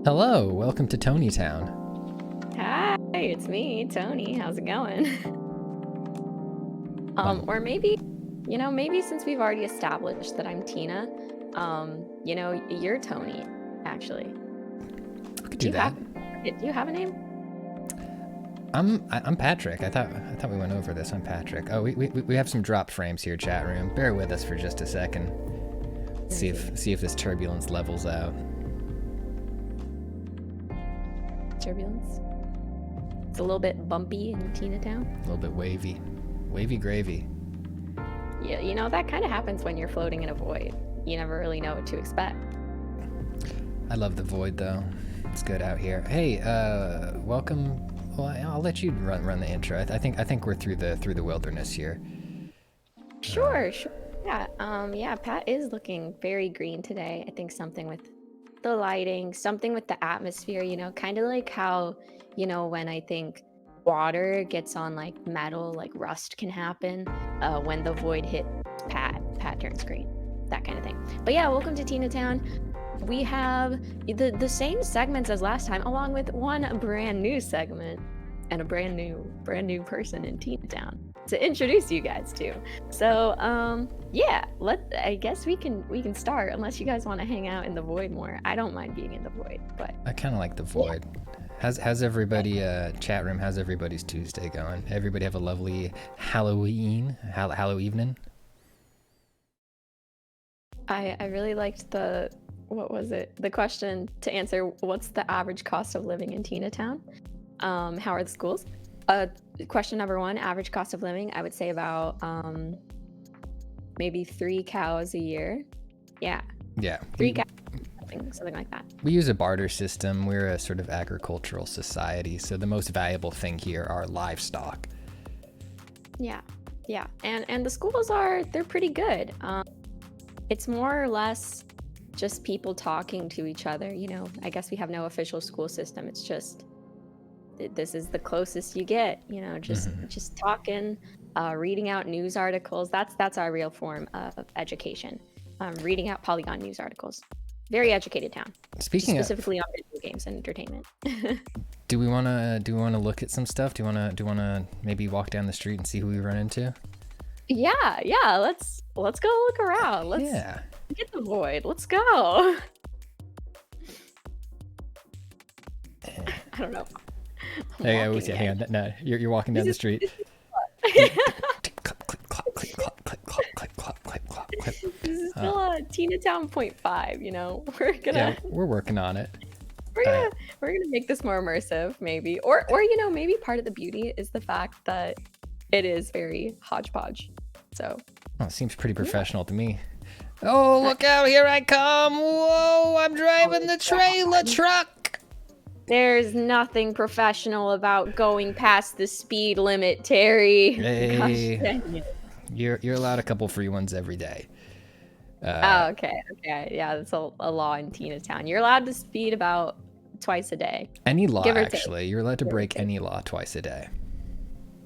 Hello, welcome to Tony Town. Hi, it's me, Tony. How's it going? Or maybe, maybe since we've already established that I'm Tina, you're Tony, actually. We could do that. Do you have a name? I'm Patrick. I thought we went over this. I'm Patrick. Oh, we have some dropped frames here, chat room. Bear with us for just a second. See if this turbulence levels out. Turbulence. It's a little bit bumpy in Tina Town. A little bit wavy. Wavy gravy. Yeah, that kind of happens when you're floating in a void. You never really know what to expect. I love the void though. It's good out here. Hey, welcome. Well, I'll let you run the intro. I think we're through the wilderness here. Sure. Yeah, Pat is looking very green today. I think something with the lighting, something with the atmosphere, kind of like how, when I think water gets on like metal, like rust can happen when the void hit Pat turns green, that kind of thing. But yeah, welcome to Tina Town. We have the same segments as last time, along with one brand new segment and a brand new person in Tina Town to introduce you guys to. So yeah, I guess we can start, unless you guys want to hang out in the void more. I don't mind being in the void, but I kind of like the void. Yeah. How's everybody chat room? How's everybody's Tuesday going? Everybody have a lovely Halloween evening? I really liked the question to answer, what's the average cost of living in Tina Town? How are the schools? Question number one, average cost of living, I would say about maybe 3 cows a year. Yeah. 3 cows, something like that. We use a barter system. We're a sort of agricultural society, so the most valuable thing here are livestock. Yeah. And the schools they're pretty good. It's more or less just people talking to each other. I guess we have no official school system. It's just, this is the closest you get, just talking, reading out news articles. That's our real form of education. Reading out Polygon news articles. Very educated town. Specifically on video games and entertainment. Do we want to look at some stuff? Do you want to maybe walk down the street and see who we run into? Yeah. Let's go look around. Let's get the void. Let's go. I don't know. Hang on. No, you're walking down the street. This is still a Tina Town 0.5. We're working on it. We're gonna make this more immersive, maybe, or maybe part of the beauty is the fact that it is very hodgepodge. So it seems pretty professional to me. Oh, look out, here I come. Whoa, I'm driving the trailer truck. There's nothing professional about going past the speed limit, Terry. Hey, gosh, dang it. You're allowed a couple free ones every day. Okay. Yeah, that's a law in Tina Town. You're allowed to speed about twice a day. Any law, actually. You're allowed to break any law twice a day.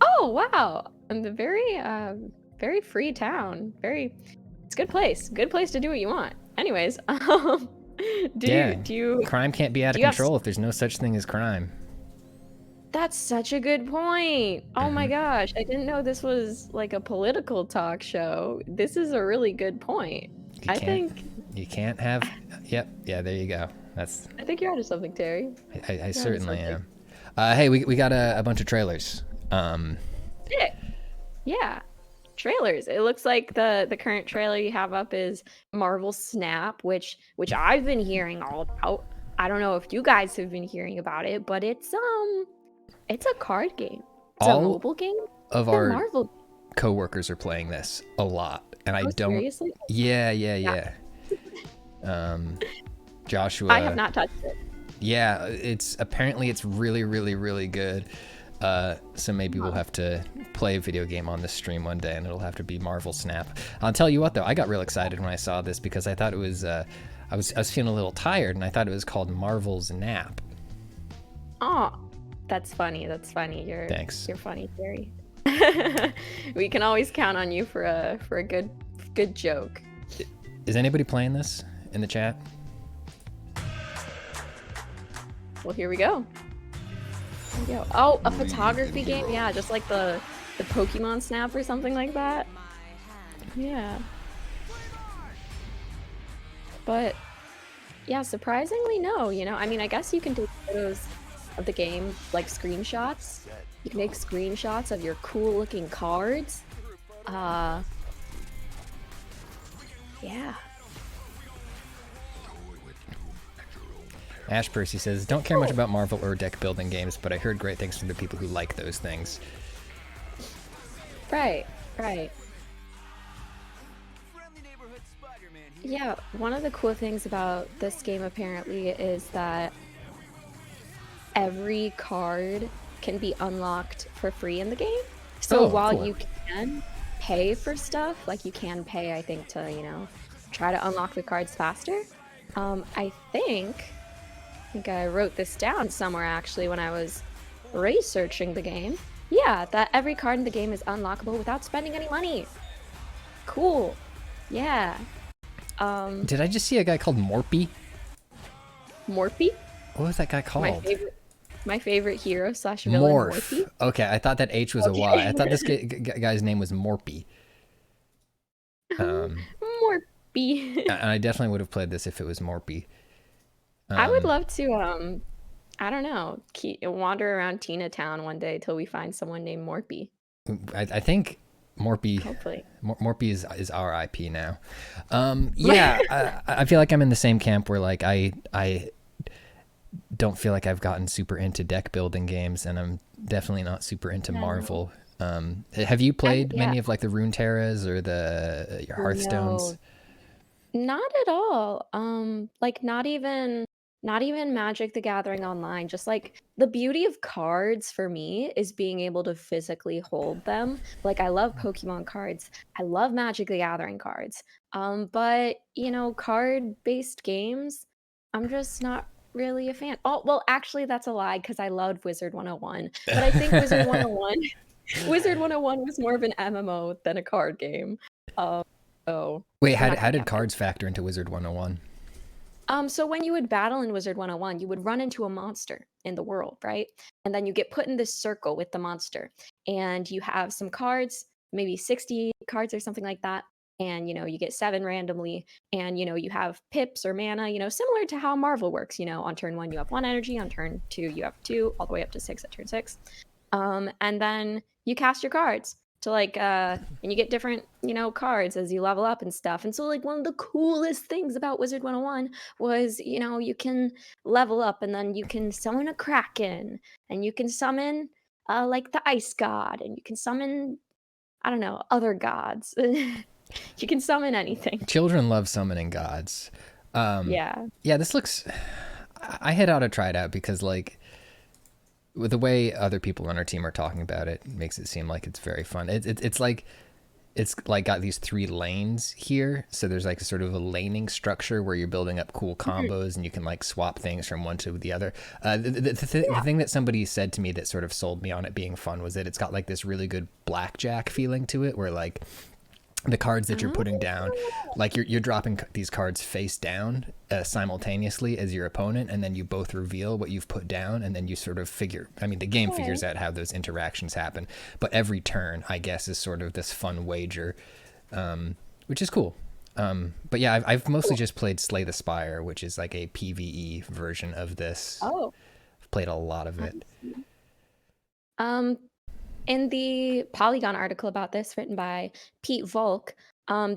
Oh, wow. And the very free town. It's a good place. Good place to do what you want. Anyways, do you crime can't be out of control if there's no such thing as crime. That's such a good point. Oh my gosh, I didn't know this was like a political talk show. This is a really good point. I think you can't have. Yep. Yeah. There you go. I think you're onto something, Terry. I certainly am. Hey, we got a bunch of trailers. Sick. Yeah. Trailers. It looks like the current trailer you have up is Marvel Snap, which I've been hearing all about. I don't know if you guys have been hearing about it, but it's a card game. It's a mobile game. Of our Marvel coworkers are playing this a lot, and I don't. Seriously? Yeah. Joshua. I have not touched it. Yeah, apparently it's really, really, really good. So maybe we'll have to play a video game on this stream one day, and it'll have to be Marvel Snap. I'll tell you what, though, I got real excited when I saw this because I thought it was. I was feeling a little tired, and I thought it was called Marvel's Nap. Oh, that's funny. Thanks. You're funny, Terry. We can always count on you for a good joke. Is anybody playing this in the chat? Well, here we go. Here we go. Oh, a photography game? Yeah, just like the Pokemon Snap or something like that. Yeah. But yeah, surprisingly, no. I mean, I guess you can take photos of the game, like screenshots. You can make screenshots of your cool-looking cards. Yeah. Ash Percy says, don't care much about Marvel or deck building games, but I heard great things from the people who like those things. Right. Yeah, one of the cool things about this game apparently is that every card can be unlocked for free in the game. So while cool. you can pay for stuff, like you can pay, I think, to, try to unlock the cards faster. I think I wrote this down somewhere actually when I was researching the game. Yeah, that every card in the game is unlockable without spending any money. Cool. Yeah. Did I just see a guy called Morpy? Morpy? What was that guy called? My favorite hero / villain, Morph. Okay, I thought that H was a Y. I thought this guy's name was Morpy. Morpy. And I definitely would have played this if it was Morpy. I would love to, I don't know, wander around Tina Town one day till we find someone named Morpy. I think Morpy. Hopefully. Morpy is RIP now. Yeah, I feel like I'm in the same camp where like I don't feel like I've gotten super into deck building games, and I'm definitely not super into Marvel. Have you played many of like the Runeterras or the Hearthstones? No, not at all. Like not even Magic the Gathering Online. Just like the beauty of cards for me is being able to physically hold them. Like I love Pokemon cards. I love Magic the Gathering cards. But card-based games, I'm just not really a fan. Oh, well, actually that's a lie because I loved Wizard 101. But I think Wizard 101 Wizard 101 was more of an MMO than a card game. Wait, how did cards factor into Wizard 101? So when you would battle in Wizard 101, you would run into a monster in the world, right? And then you get put in this circle with the monster. And you have some cards, maybe 60 cards or something like that. And, you get 7 randomly. And, you have pips or mana, similar to how Marvel works. On turn 1, you have 1 energy. On turn 2, you have 2, all the way up to 6 at turn 6. And then you cast your cards to and you get different, cards as you level up and stuff. And so like one of the coolest things about Wizard 101 was, you can level up and then you can summon a Kraken and you can summon like the Ice God, and you can summon, I don't know, other gods. You can summon anything. Children love summoning gods. Yeah, this looks, I had ought to try it out because like with the way other people on our team are talking about it makes it seem like it's very fun. It's like got these 3 lanes here, so there's like sort of a laning structure where you're building up cool combos and you can like swap things from one to the other. The thing that somebody said to me that sort of sold me on it being fun was that it's got like this really good blackjack feeling to it, where like the cards that you're putting down, like you're dropping these cards face down simultaneously as your opponent, and then you both reveal what you've put down, and then you sort of the game figures out how those interactions happen, but every turn I guess is sort of this fun wager, which is cool. But yeah, I've mostly just played Slay the Spire, which is like a PvE version of this. I've played a lot of it. In the Polygon article about this, written by Pete Volk,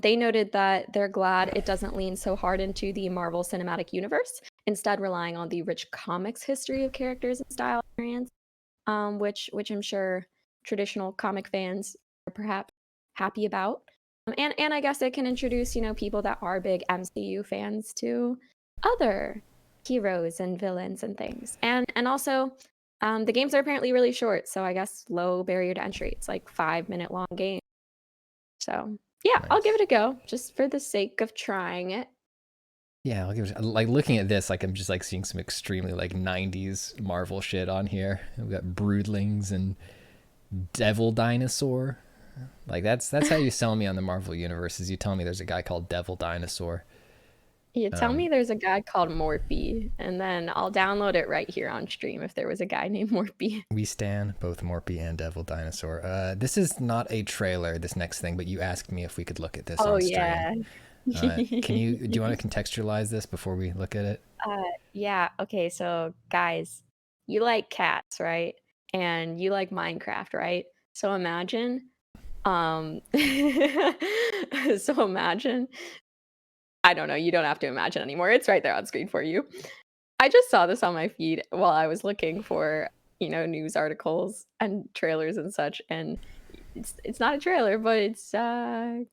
they noted that they're glad it doesn't lean so hard into the Marvel Cinematic Universe, instead relying on the rich comics history of characters and style variants, which I'm sure traditional comic fans are perhaps happy about. And I guess it can introduce, people that are big MCU fans to other heroes and villains and things. And also, the games are apparently really short, so I guess low barrier to entry. It's like 5-minute long game. So yeah, nice. I'll give it a go just for the sake of trying it. Yeah, I'll give it like looking at this, like I'm just like seeing some extremely like 90s Marvel shit on here. We've got Broodlings and Devil Dinosaur. Like that's how you sell me on the Marvel universe, is you tell me there's a guy called Devil Dinosaur. You tell me there's a guy called Morphe, and then I'll download it right here on stream if there was a guy named Morphe. We stan both Morphe and Devil Dinosaur. This is not a trailer, this next thing, but you asked me if we could look at this on stream. Yeah. Do you want to contextualize this before we look at it? Yeah. Okay. So guys, you like cats, right? And you like Minecraft, right? So imagine, so imagine, I don't know, you don't have to imagine anymore. It's right there on screen for you. I just saw this on my feed while I was looking for, news articles and trailers and such. And it's not a trailer, but it's I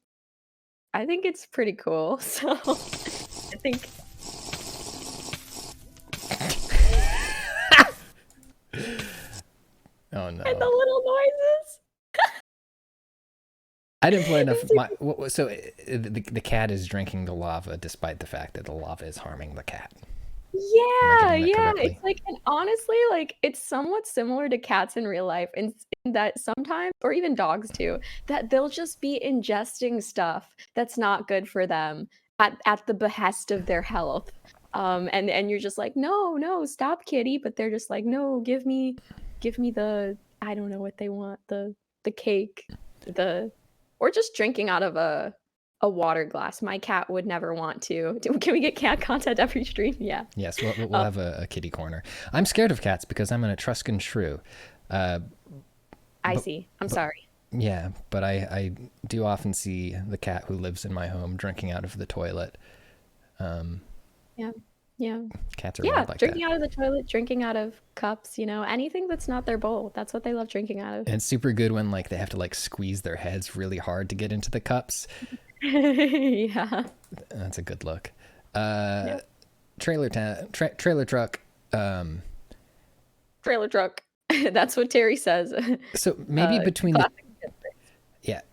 think it's pretty cool. So I think Oh no. and the little noises. I didn't play enough. So the cat is drinking the lava despite the fact that the lava is harming the cat. Yeah, yeah. Correctly? It's like, and honestly, like it's somewhat similar to cats in real life, in that sometimes, or even dogs too, that they'll just be ingesting stuff that's not good for them at the behest of their health. And you're just like, no, stop, kitty. But they're just like, no, give me the, I don't know what they want, the cake, or just drinking out of a water glass. My cat would never want to. Can we get cat content every stream? Yeah. Yes, we'll have a kitty corner. I'm scared of cats because I'm an Etruscan shrew. I see. I'm sorry. Yeah, but I do often see the cat who lives in my home drinking out of the toilet. Yeah. Cats are weird like drinking that. out of the toilet, drinking out of cups, anything that's not their bowl. That's what they love drinking out of. And it's super good when like they have to like squeeze their heads really hard to get into the cups. Yeah. That's a good look. Yeah. Trailer truck. Trailer truck. That's what Terry says. So maybe between the, classic.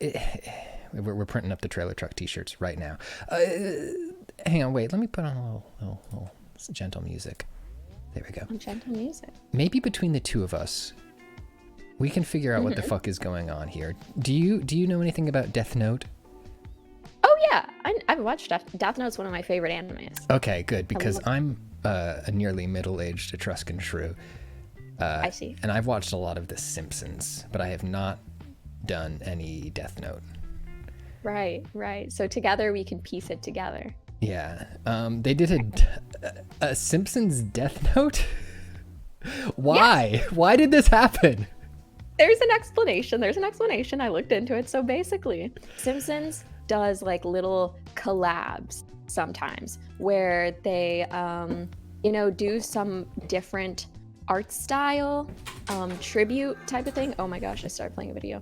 we're printing up the trailer truck t-shirts right now. Hang on, wait. Let me put on a little gentle music. There we go. Gentle music. Maybe between the two of us, we can figure out what the fuck is going on here. Do you know anything about Death Note? Oh yeah, I've watched Death Note's one of my favorite animes. Okay, good, because I'm a nearly middle-aged Etruscan shrew. I see. And I've watched a lot of The Simpsons, but I have not done any Death Note. Right. So together we can piece it together. Yeah. They did a Simpsons Death Note? Why? Yes. Why did this happen? There's an explanation. I looked into it. So basically, Simpsons does like little collabs sometimes where they, do some different art style, tribute type of thing. Oh my gosh, I started playing a video.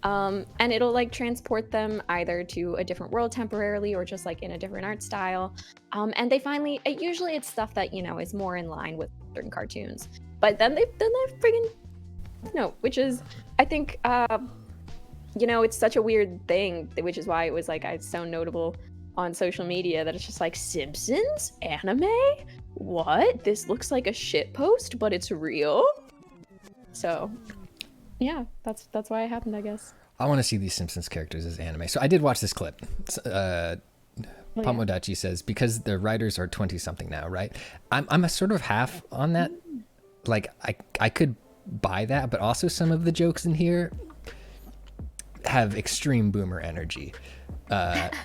And it'll like transport them either to a different world temporarily or just like in a different art style. And they finally, usually it's stuff that, is more in line with certain cartoons. But then they've friggin' which is, I think, it's such a weird thing, which is why it was like, it's so notable on social media that it's just like, Simpsons anime? What? This looks like a shit post, but it's real? So, yeah, that's why it happened, I guess. I want to see these Simpsons characters as anime. So I did watch this clip. Pomodachi says, because the writers are 20-something now, right? I'm a sort of half on that. Like, I could buy that, but also some of the jokes in here have extreme boomer energy.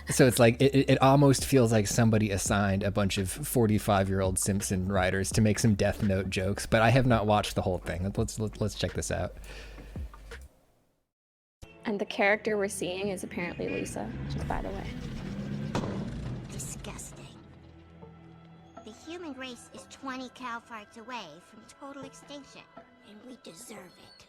So it's like it almost feels like somebody assigned a bunch of 45-year-old Simpson writers to make some Death Note jokes, but I have not watched the whole thing. Let's check this out. And the character we're seeing is apparently Lisa, just by the way. Disgusting. The human race is 20 cow farts away from total extinction, and we deserve it.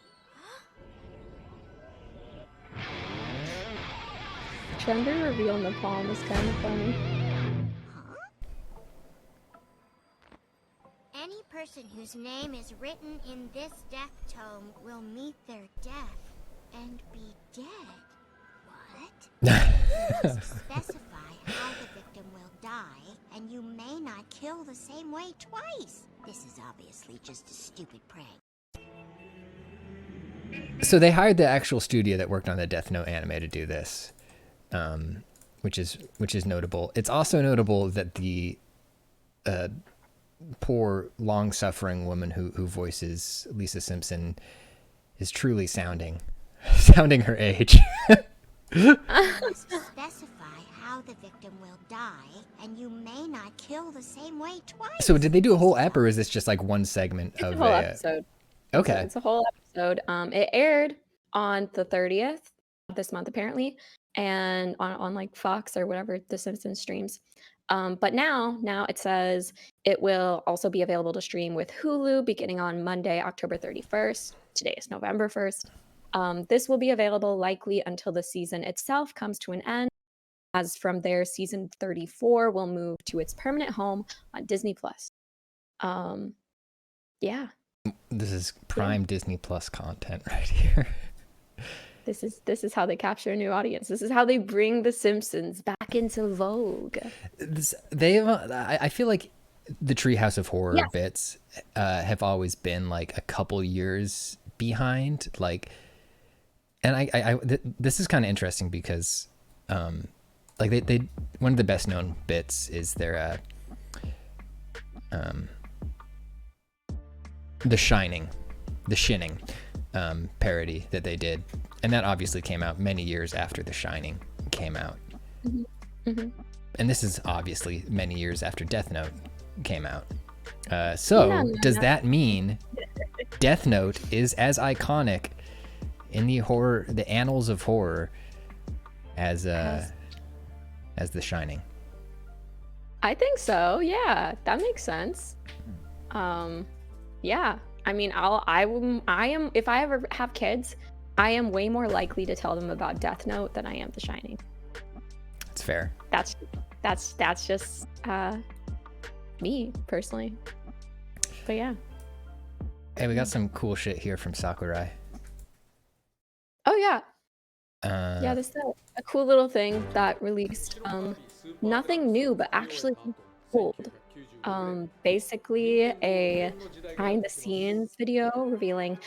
Gender reveal in the palm is kind of funny. Any person whose name is written in this death tome will meet their death and be dead. What? You must specify how the victim will die, and you may not kill the same way twice. This is obviously just a stupid prank. So they hired the actual studio that worked on the Death Note anime to do this. which is notable. It's also notable that the poor, long-suffering woman who voices Lisa Simpson is truly sounding her age. Specify how the victim will die, and you may not kill the same way twice. So did they do a whole ep, or is this just like one segment It's of a whole episode. Okay. It's a whole episode. It aired on the 30th of this month, apparently, and on like Fox or whatever the Simpsons streams. But now it says it will also be available to stream with Hulu beginning on Monday, October 31st. Today is November 1st. This will be available likely until the season itself comes to an end. As from there, season 34 will move to its permanent home on Disney Plus. Yeah. This is prime Disney Plus content right here. This is how they capture a new audience. This is how they bring The Simpsons back into vogue. I feel like the Treehouse of Horror bits have always been like a couple years behind. Like, and this is kind of interesting because, like they one of the best known bits is their The Shining parody that they did, and that obviously came out many years after The Shining came out. Mm-hmm. And this is obviously many years after Death Note came out. Does that mean Death Note is as iconic in the annals of horror as The Shining? I think so. Yeah, that makes sense. Yeah. I mean, I am if I ever have kids, I am way more likely to tell them about Death Note than I am The Shining. That's fair. That's just me personally. But yeah. Hey, we got some cool shit here from Sakurai. Oh yeah. Yeah, this is a cool little thing that released. Nothing new, but actually old. Basically a behind-the-scenes video revealing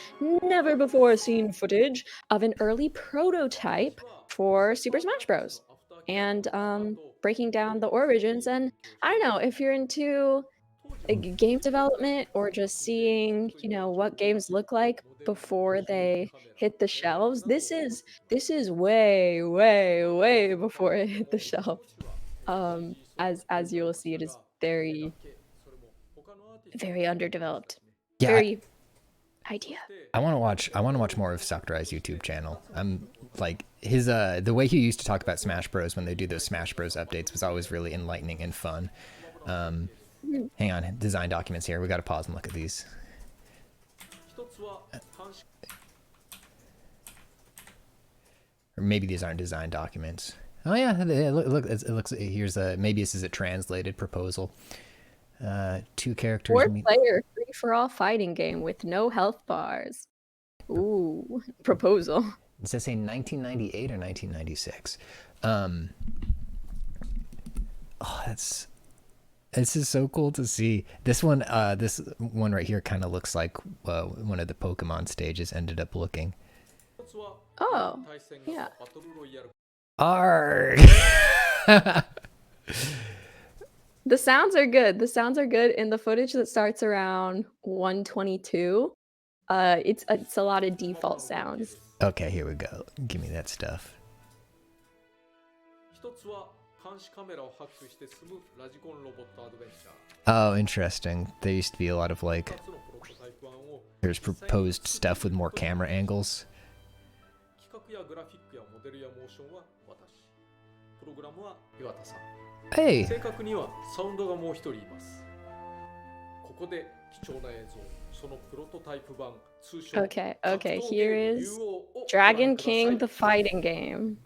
never before seen footage of an early prototype for Super Smash Bros. And breaking down the origins. And I don't know if you're into game development or just seeing, what games look like before they hit the shelves. This is way, way, way before it hit the shelf. As you'll see, it is very, very underdeveloped. Yeah, very idea. I want to watch more of Sakurai's YouTube channel. I'm like his the way he used to talk about Smash Bros when they do those Smash Bros updates was always really enlightening and fun. Hang on, design documents here. We got to pause and look at these. Or maybe these aren't design documents. Oh yeah, look, it looks. Here's maybe this is a translated proposal. 2 characters. 4-player free-for-all fighting game with no health bars. Ooh, proposal. Does that say 1998 or 1996? This is so cool to see. This one right here kind of looks like one of the Pokemon stages ended up looking. Oh, yeah. Arrgh! The sounds are good. The sounds are good in the footage that starts around 122. It's a lot of default sounds. Okay, here we go. Give me that stuff. Oh, interesting. There used to be a lot of like there's proposed stuff with more camera angles. Hey. Okay, here is Dragon King the fighting game.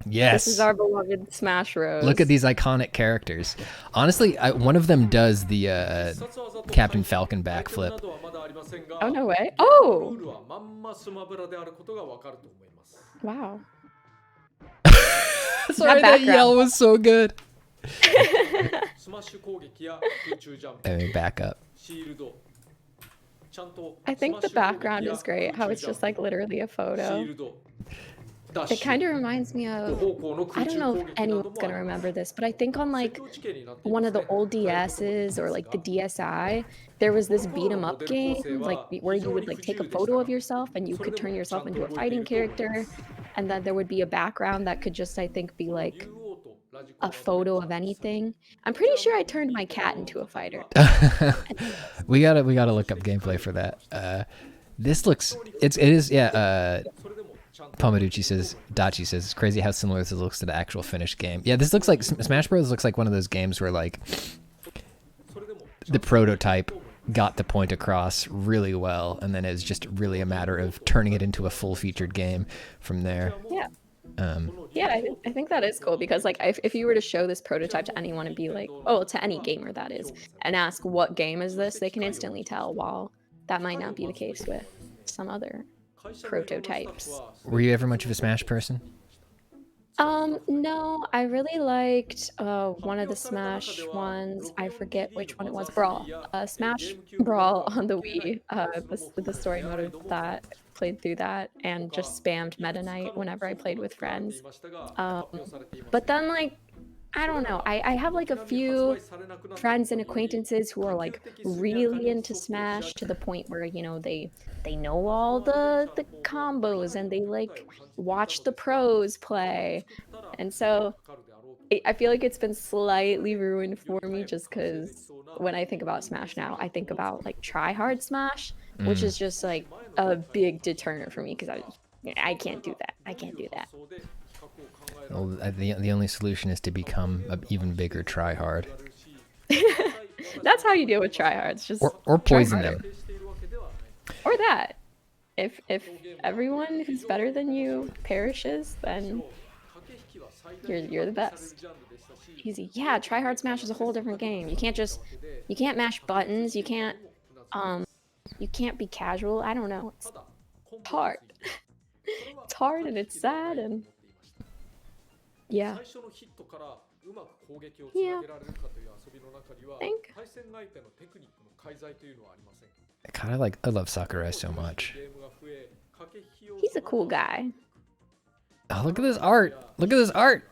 Yes. This is our beloved Smash Bros. Look at these iconic characters. Honestly, one of them does the Captain Falcon backflip. Oh, no way. Oh! Wow. Sorry, that yell was so good. Let me back up. I think the background is great, how it's just like literally a photo. It kind of reminds me of, I don't know if anyone's gonna remember this, but I think on like one of the old DSs or like the DSi, there was this beat 'em up game like where you would like take a photo of yourself and you could turn yourself into a fighting character, and then there would be a background that could just, I think, be like a photo of anything. I'm pretty sure I turned my cat into a fighter. We gotta look up gameplay for that. This looks it is yeah. Pomaduchi says, Dachi says, it's crazy how similar this looks to the actual finished game. Yeah, this looks like Smash Bros. Looks like one of those games where like the prototype got the point across really well, and then it's just really a matter of turning it into a full-featured game from there. Yeah. Yeah, I think that is cool because like if you were to show this prototype to anyone and be like, oh, to any gamer that is, and ask what game is this, they can instantly tell, while that might not be the case with some other prototypes. Were you ever much of a Smash person? No, I really liked one of the Smash ones. I forget which one it was. Brawl. Smash Brawl on the Wii. The story mode of that. Played through that and just spammed Meta Knight whenever I played with friends. But then like, I don't know. I have like a few friends and acquaintances who are like really into Smash to the point where, you know, they know all the combos and they like watch the pros play. And so I feel like it's been slightly ruined for me just because when I think about Smash now, I think about like try hard Smash, which is just like a big deterrent for me because I can't do that. I can't do that. Well, the only solution is to become an even bigger tryhard. That's how you deal with tryhards. Just or poison them. Or that. If everyone who's better than you perishes, then you're the best. Easy. Yeah, tryhard Smash is a whole different game. You can't mash buttons. You can't be casual. I don't know. It's hard. It's hard and it's sad and yeah. Yeah. I think. I love Sakurai so much. He's a cool guy. Oh, look at this art! Look at this art!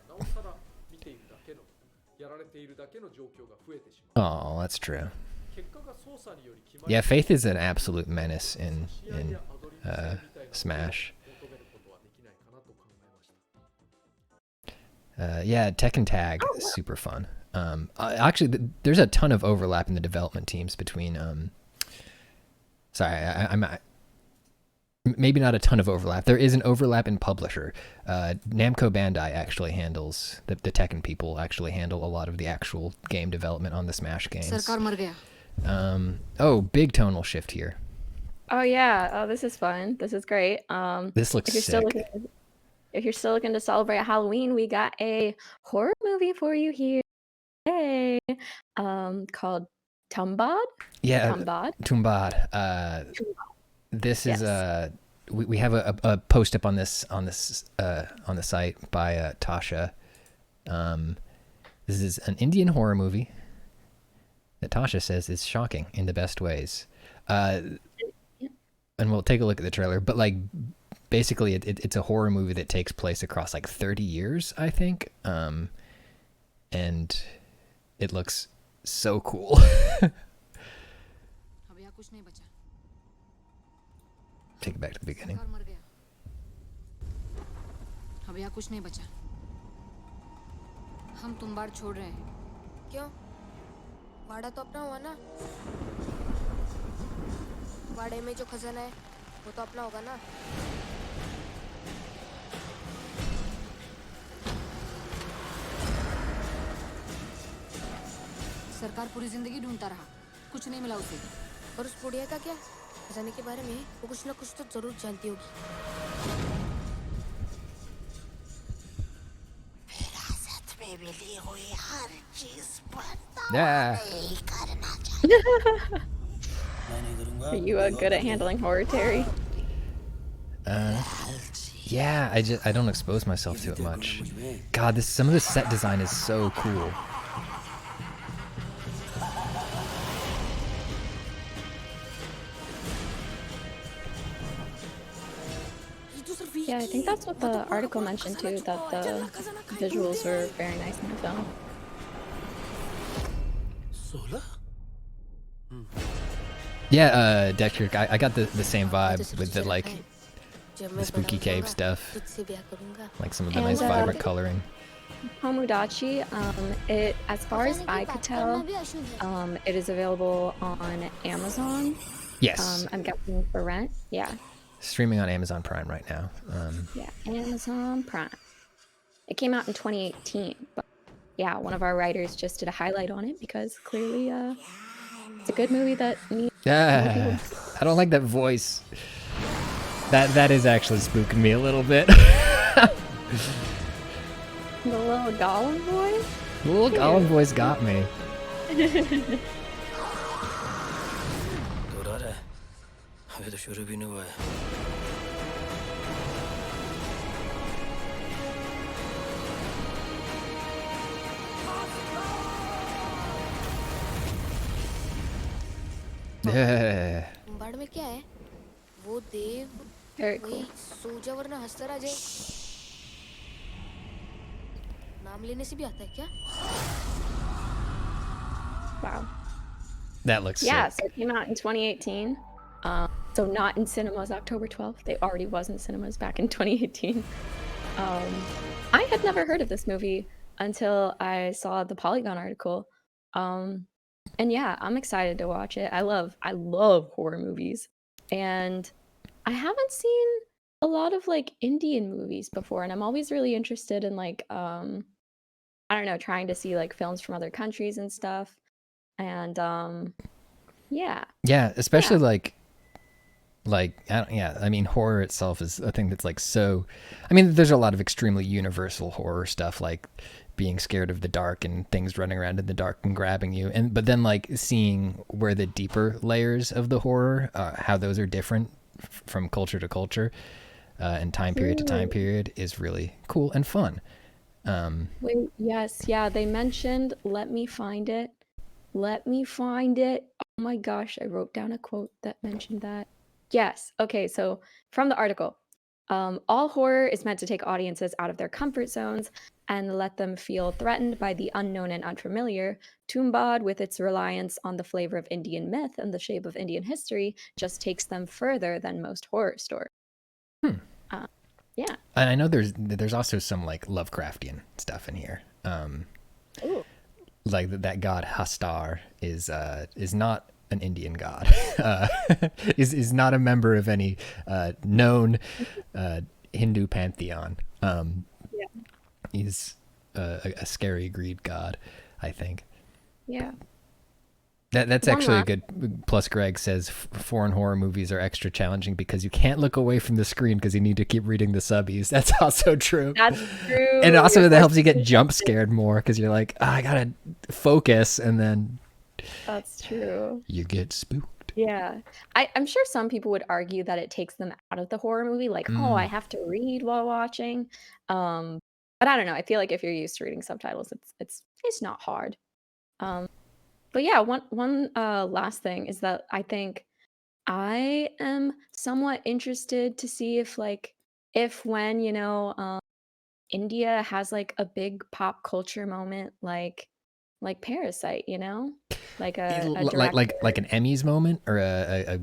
Oh, that's true. Yeah, Faith is an absolute menace in Smash. Yeah, Tekken Tag is super fun. Actually, there's a ton of overlap in the development teams between. Sorry, I'm maybe not a ton of overlap. There is an overlap in publisher. Namco Bandai actually handles the Tekken people actually handle a lot of the actual game development on the Smash games. Oh, big tonal shift here. Oh yeah. Oh, this is fun. This is great. This looks sick. If you're still looking to celebrate Halloween, we got a horror movie for you here. Hey, called Tumbad. Yeah, Tumbad. This is we have a post up on this on the site by Tasha. This is an Indian horror movie that Tasha says is shocking in the best ways. And we'll take a look at the trailer, but like basically it's a horror movie that takes place across like 30 years, I think. And it looks so cool. Take it back to the beginning. अब यहाँ कुछ नहीं बचा हम तुम्बाड़ छोड़ रहे हैं क्यों वाड़ा तो अपना हुआ ना वाड़े में जो खजाना है वो तो अपना होगा ना सरकार पूरी जिंदगी ढूंढता रहा कुछ नहीं मिला उसे और उस बुढ़िया का क्या खजाने के बारे में वो कुछ ना कुछ तो जरूर जानती होगी विरासत में मिली हुई हर चीज पर नहीं करना चाहिए Are you good at handling horror, Terry? Yeah, I don't expose myself to it much. God, some of the set design is so cool. Yeah, I think that's what the article mentioned too, that the visuals were very nice in the film. Yeah, Dexter, I got the same vibe with the like the spooky cave stuff, like some of the nice vibrant coloring. Tomodachi, it, as far as I could tell, it is available on Amazon. Yes, I'm guessing for rent. Yeah. streaming on Amazon Prime right now. Yeah, Amazon Prime. It came out in 2018, but yeah, one of our writers just did a highlight on it because clearly it's a good movie that needs more people. I don't like that voice. That is actually spooking me a little bit. The little Gollum voice? The little Gollum voice got me. बाड़ में क्या है? वो देव Very cool. वही सो जा वरना हंसता रह जाए। नाम लेने से भी आता है क्या? Wow. That looks Yeah, sick. so it came out in 2018. So not in cinemas October 12th. They already was in cinemas back in 2018. I had never heard of this movie until I saw the Polygon article. And yeah, I'm excited to watch it. I love horror movies. And I haven't seen a lot of like Indian movies before, and I'm always really interested in like I don't know, trying to see like films from other countries and stuff. And yeah. Yeah, especially I mean, horror itself is a thing that's like so. I mean, there's a lot of extremely universal horror stuff, like being scared of the dark and things running around in the dark and grabbing you, but then like seeing where the deeper layers of the horror, how those are different from culture to culture, and time period to time period, is really cool and fun. Wait, yes, yeah, they mentioned, let me find it. Oh my gosh, I wrote down a quote that mentioned that. Yes, okay, so from the article, all horror is meant to take audiences out of their comfort zones and let them feel threatened by the unknown and unfamiliar. Toombad, with its reliance on the flavor of Indian myth and the shape of Indian history, just takes them further than most horror stories. Yeah. And I know there's also some like Lovecraftian stuff in here. Ooh. Like that god Hastar is not an Indian god. Is not a member of any known Hindu pantheon. He's a scary greed god, I think. Yeah. That's actually a good plus. Greg says foreign horror movies are extra challenging because you can't look away from the screen because you need to keep reading the subbies. That's also true. That's true. And also that helps you get jump scared more because you're like, I gotta focus, and then That's true. you get spooked. Yeah. I'm sure some people would argue that it takes them out of the horror movie, like, oh, I have to read while watching. But I don't know. I feel like if you're used to reading subtitles, it's not hard. But yeah, one last thing is that I think I am somewhat interested to see if when, India has like a big pop culture moment like Parasite, like a director. Like an Emmys moment or a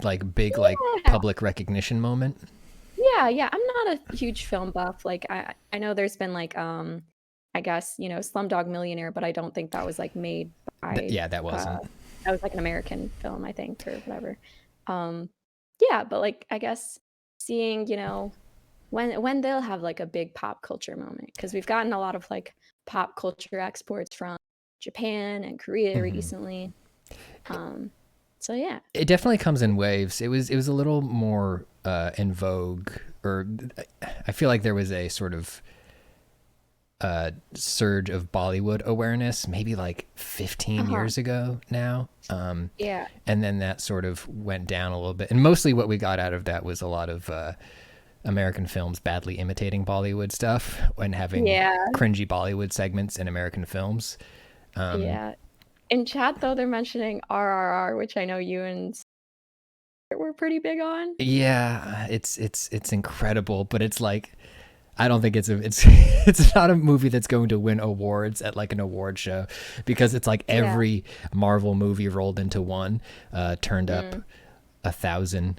like big like Yeah. public recognition moment. Yeah, I'm not a huge film buff. Like I know there's been like I guess, Slumdog Millionaire, but I don't think that was like made by Yeah, that wasn't. that was like an American film, I think, or whatever. Yeah, but like I guess seeing, when they'll have like a big pop culture moment, because we've gotten a lot of like pop culture exports from Japan and Korea recently. So yeah. It definitely comes in waves. It was a little more in vogue, or I feel like there was a sort of surge of Bollywood awareness maybe like 15 years ago now. Yeah. And then that sort of went down a little bit. And mostly what we got out of that was a lot of American films badly imitating Bollywood stuff and having cringy Bollywood segments in American films. Yeah. In chat though, they're mentioning RRR, which I know you and we're pretty big on. Yeah, it's incredible, but it's like I don't think it's not a movie that's going to win awards at like an award show because it's like every Marvel movie rolled into one, turned up 1,000%.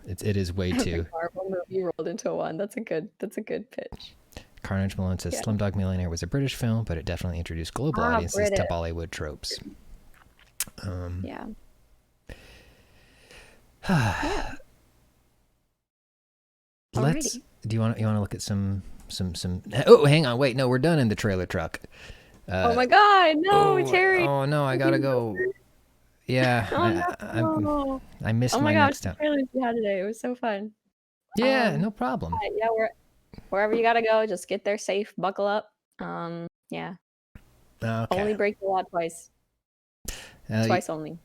It is way too. Marvel movie rolled into one. That's a good pitch. Carnage Malone says Slumdog Millionaire was a British film, but it definitely introduced global audiences to Bollywood tropes. Yeah. Let's. Do you want to look at some? Oh, hang on, wait, no, we're done in the trailer truck. Oh my God, no, Terry. Oh no, I gotta go. Yeah, I missed my next time. Oh my gosh, the trailers we had today, it was so fun. Yeah, no problem. Yeah, wherever you gotta go, just get there safe, buckle up. Yeah. Okay. Only break the law twice. Twice only.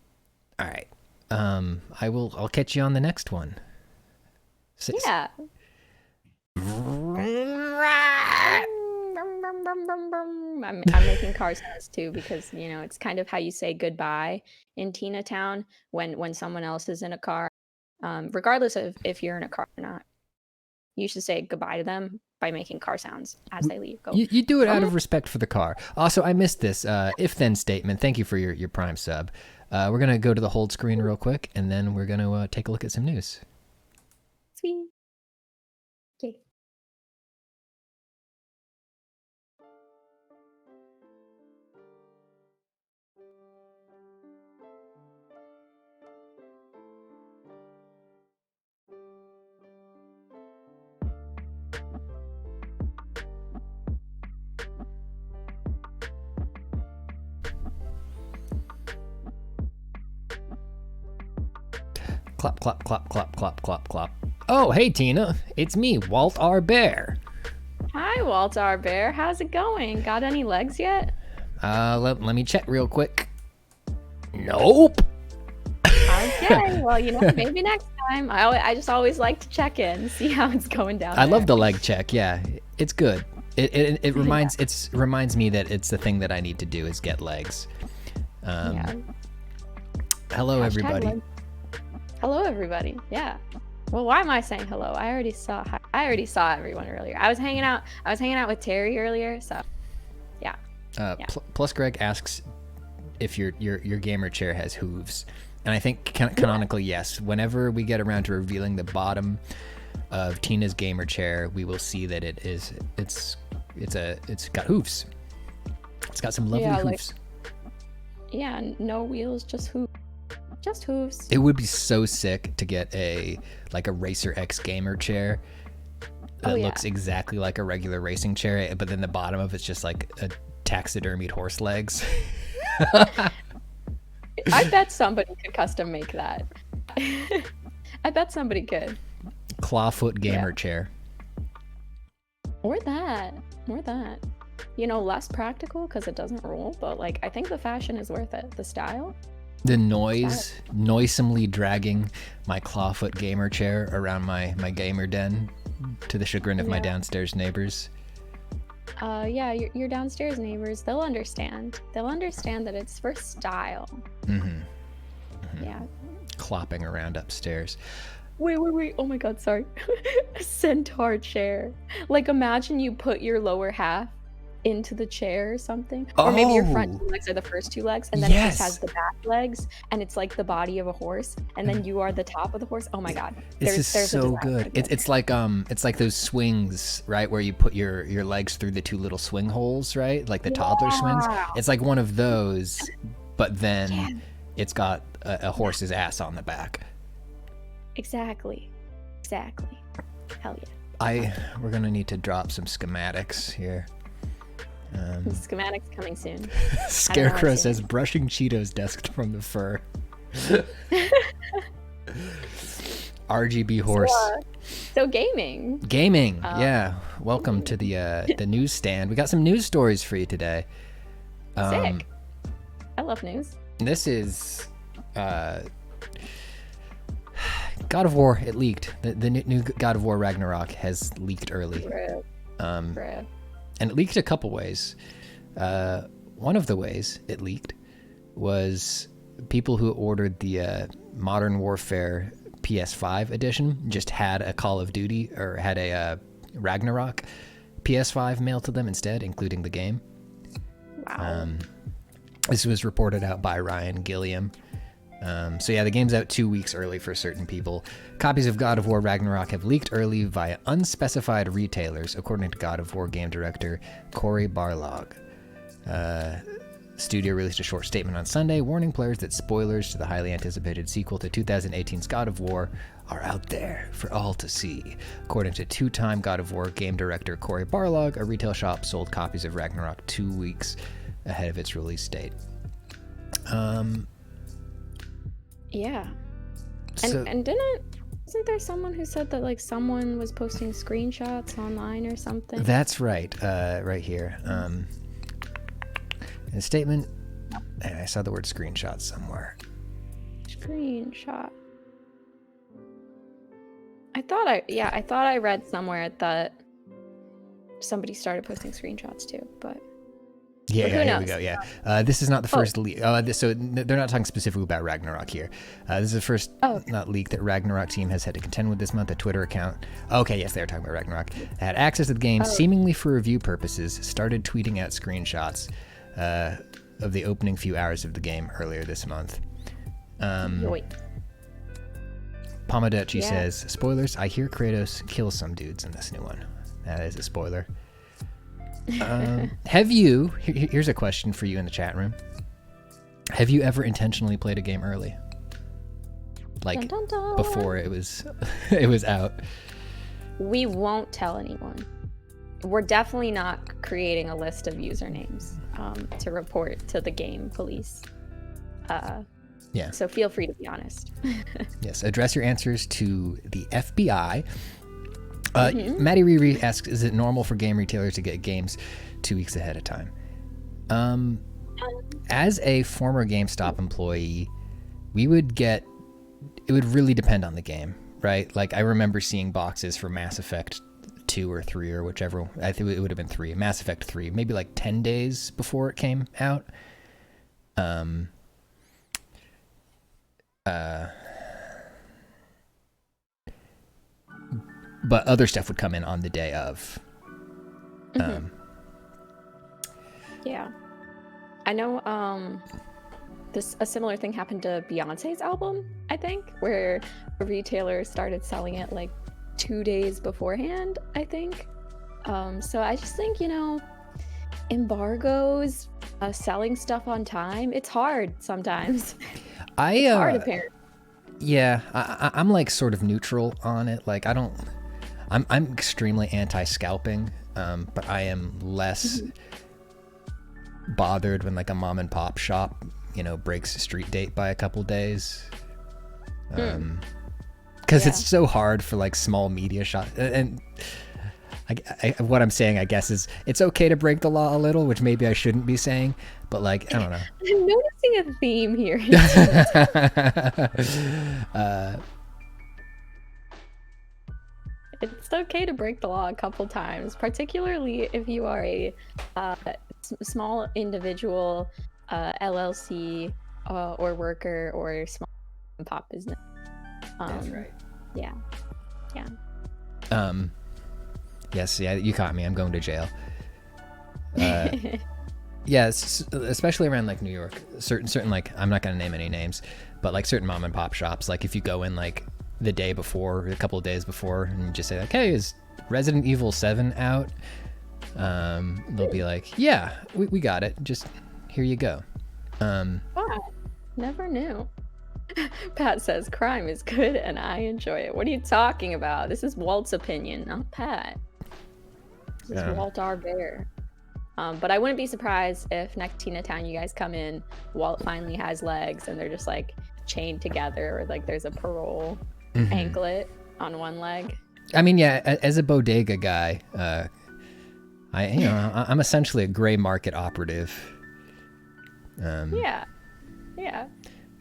All right. I'll catch you on the next one. Yeah. I'm making car sounds too because it's kind of how you say goodbye in Tina Town when someone else is in a car, regardless of if you're in a car or not. You should say goodbye to them by making car sounds as they leave. Go. You do it out of respect for the car. Also, I missed this if-then statement. Thank you for your Prime sub. We're gonna go to the hold screen real quick, and then we're gonna take a look at some news. Sweet. Okay. Clap, clap, clap, clap, clap, clap, clap. Oh, hey, Tina. It's me, Walt R. Bear. Hi, Walt R. Bear. How's it going? Got any legs yet? Let me check real quick. Nope. Okay, well, maybe next time. I just always like to check in, see how it's going down. I love the leg check. Yeah, it's good. It reminds me that it's the thing that I need to do is get legs. Hello, everybody. Legs. Hello, everybody. Yeah. Well, why am I saying hello? I already saw everyone earlier. I was hanging out with Terry earlier, so yeah. Plus, Greg asks if your gamer chair has hooves, and I think canonically yes. Whenever we get around to revealing the bottom of Tina's gamer chair, we will see that it's got hooves. It's got some lovely hooves. No wheels, just hooves. Just hooves. It would be so sick to get a Racer X gamer chair that looks exactly like a regular racing chair, but then the bottom of it's just like a taxidermied horse legs. I bet somebody could custom make that. I bet somebody could. Clawfoot gamer chair. Or that. Less practical because it doesn't roll, but I think the fashion is worth it. The style. The noisomely dragging my clawfoot gamer chair around my gamer den to the chagrin of my downstairs neighbors. Your downstairs neighbors, they'll understand. They'll understand that it's for style. Mm-hmm. Yeah. Clopping around upstairs. Wait. Oh my God, sorry. A centaur chair. Imagine you put your lower half into the chair or something, or maybe your front two legs are the first two legs, and then it just has the back legs, and it's like the body of a horse, and then you are the top of the horse. Oh my God, this is so good. It's like those swings, right, where you put your legs through the two little swing holes, right, like the toddler swings. It's like one of those, but then it's got a horse's ass on the back. Exactly. Hell yeah. We're gonna need to drop some schematics here. Schematics coming soon. Scarecrow says brushing Cheetos desk from the fur. RGB horse. So gaming. Yeah. Welcome to the newsstand. We got some news stories for you today. Sick. I love news. This is God of War. It leaked. The new God of War Ragnarok has leaked early. And it leaked a couple ways. One of the ways it leaked was people who ordered the Modern Warfare PS5 edition just had a Call of Duty or had a Ragnarok PS5 mailed to them instead, including the game. Wow. This was reported out by Ryan Gilliam. So yeah, the game's out 2 weeks early for certain people. Copies of God of War Ragnarok have leaked early via unspecified retailers, according to God of War game director Cory Barlog. Studio released a short statement on Sunday, warning players that spoilers to the highly anticipated sequel to 2018's God of War are out there for all to see. According to two-time God of War game director Cory Barlog, a retail shop sold copies of Ragnarok 2 weeks ahead of its release date. Yeah. So, And isn't there someone who said that like someone was posting screenshots online or something? that's right, right here. In a statement, and I saw the word screenshot somewhere. Screenshot. I thought I read somewhere that somebody started posting screenshots too, but Yeah, who here knows? we go. Yeah, this is not the first leak. So they're not talking specifically about Ragnarok here. This is the first not leak that Ragnarok team has had to contend with this month. A Twitter account. Okay, yes, they were talking about Ragnarok. Had access to the game seemingly for review purposes. Started tweeting out screenshots of the opening few hours of the game earlier this month. Pomodachi says, spoilers, I hear Kratos kill some dudes in this new one. That is a spoiler. Have you, here's a question for you in the chat room. Have you ever intentionally played a game early? Like Dun, dun, dun. before it was it was out? We won't tell anyone. We're definitely not creating a list of usernames to report to the game police. Yeah. So feel free to be honest. Yes, address your answers to the FBI. Maddie Riri asks, is it normal for game retailers to get games 2 weeks ahead of time? As a former GameStop employee, it would really depend on the game, right? Like, I remember seeing boxes for Mass Effect 2 or 3 or whichever. I think it would have been 3. Mass Effect 3, maybe like 10 days before it came out. But other stuff would come in on the day of. Yeah. I know a similar thing happened to Beyonce's album, I think, where a retailer started selling it like 2 days beforehand, I think. So I just think, embargoes, selling stuff on time, it's hard sometimes. It's hard apparently. Yeah, I'm like sort of neutral on it. Like I'm extremely anti-scalping, but I am less bothered when like a mom and pop shop, breaks a street date by a couple days. Because it's so hard for like small media shops. And what I'm saying, I guess, is it's okay to break the law a little, which maybe I shouldn't be saying, but like, I don't know. I'm noticing a theme here. It's okay to break the law a couple times, particularly if you are a small individual, LLC, or worker, or small pop business. That's right. Yeah. Yes, yeah, you caught me. I'm going to jail. Yes, especially around like New York. Certain like, I'm not going to name any names, but like certain mom and pop shops, like if you go in like the day before, or a couple of days before, and you just say like, hey, is Resident Evil 7 out? They'll be like, yeah, we got it. Just here you go. Wow, never knew. Pat says crime is good and I enjoy it. What are you talking about? This is Walt's opinion, not Pat. This is Walt R. Bear. But I wouldn't be surprised if next Tina Town you guys come in, Walt finally has legs and they're just like chained together, or like there's a parole anklet on one leg. I mean, yeah, as a bodega guy, I'm essentially a gray market operative. Yeah.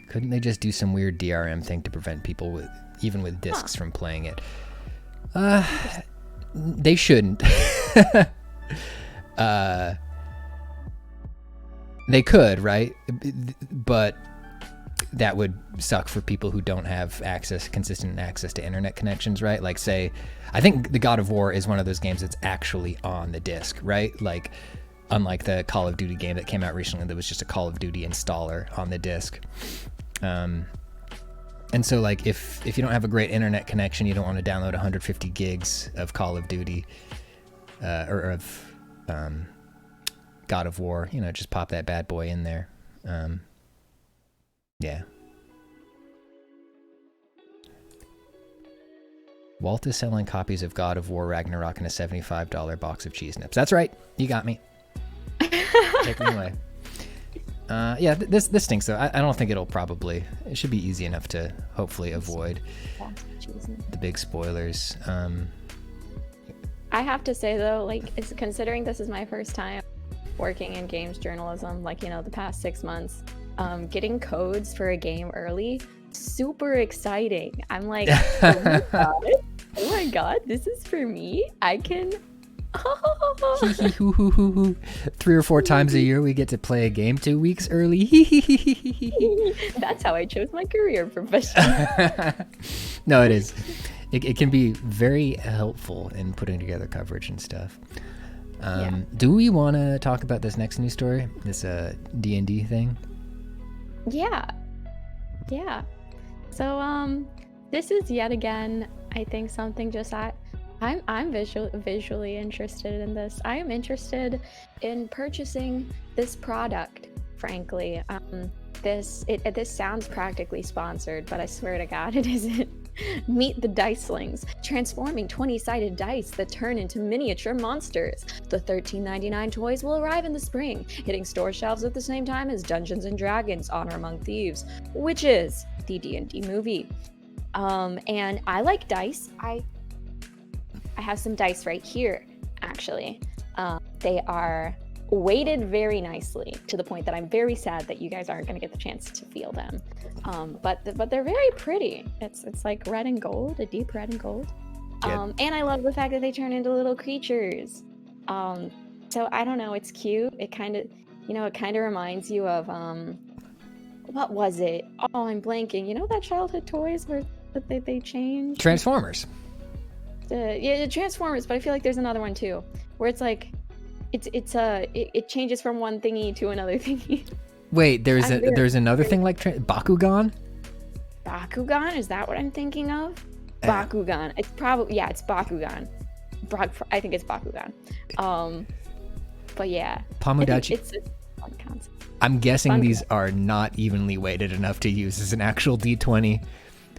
Couldn't they just do some weird DRM thing to prevent people even with discs from playing it? They shouldn't. They could, right? But that would suck for people who don't have consistent access to internet connections, right? Like, say, I think the God of War is one of those games that's actually on the disc, right? Like, unlike the Call of Duty game that came out recently, that was just a Call of Duty installer on the disc. And so, like, if you don't have a great internet connection, you don't want to download 150 gigs of Call of Duty or of God of War, you know, just pop that bad boy in there. Yeah. Walt is selling copies of God of War Ragnarok in a $75 box of cheese nips. That's right. You got me. Take me away. Yeah, this stinks though. I don't think it should be easy enough to hopefully avoid the big spoilers. I have to say though, like, considering this is my first time working in games journalism, like, you know, the past 6 months, getting codes for a game early, super exciting. I'm like, oh my god, this is for me. I can 3 or 4 times a year we get to play a game 2 weeks early. That's how I chose my career profession. No, it is. It can be very helpful in putting together coverage and stuff. Do we want to talk about this next news story, this D&D thing? Yeah. So this is yet again, I think, something just I'm visually interested in this. I am interested in purchasing this product, frankly. This sounds practically sponsored, but I swear to God it isn't. Meet the Dicelings, transforming 20-sided dice that turn into miniature monsters. The $13.99 toys will arrive in the spring, hitting store shelves at the same time as Dungeons & Dragons: Honor Among Thieves, which is the D&D movie. And I like dice. I have some dice right here, actually. They are weighted very nicely, to the point that I'm very sad that you guys aren't going to get the chance to feel them. But they're very pretty. It's like red and gold, a deep red and gold. And I love the fact that they turn into little creatures. So I don't know, it's cute. It kind of reminds you of what was it? Oh, I'm blanking. You know that childhood toys where they change? Transformers. Yeah, Transformers, but I feel like there's another one too, where it's like it changes from one thingy to another thingy. Wait, there's another thing like Bakugan? Bakugan? Is that what I'm thinking of? Bakugan. It's Bakugan. I think it's Bakugan. But yeah. Pamudachi. It's a fun concept. I'm guessing these are not evenly weighted enough to use as an actual D20.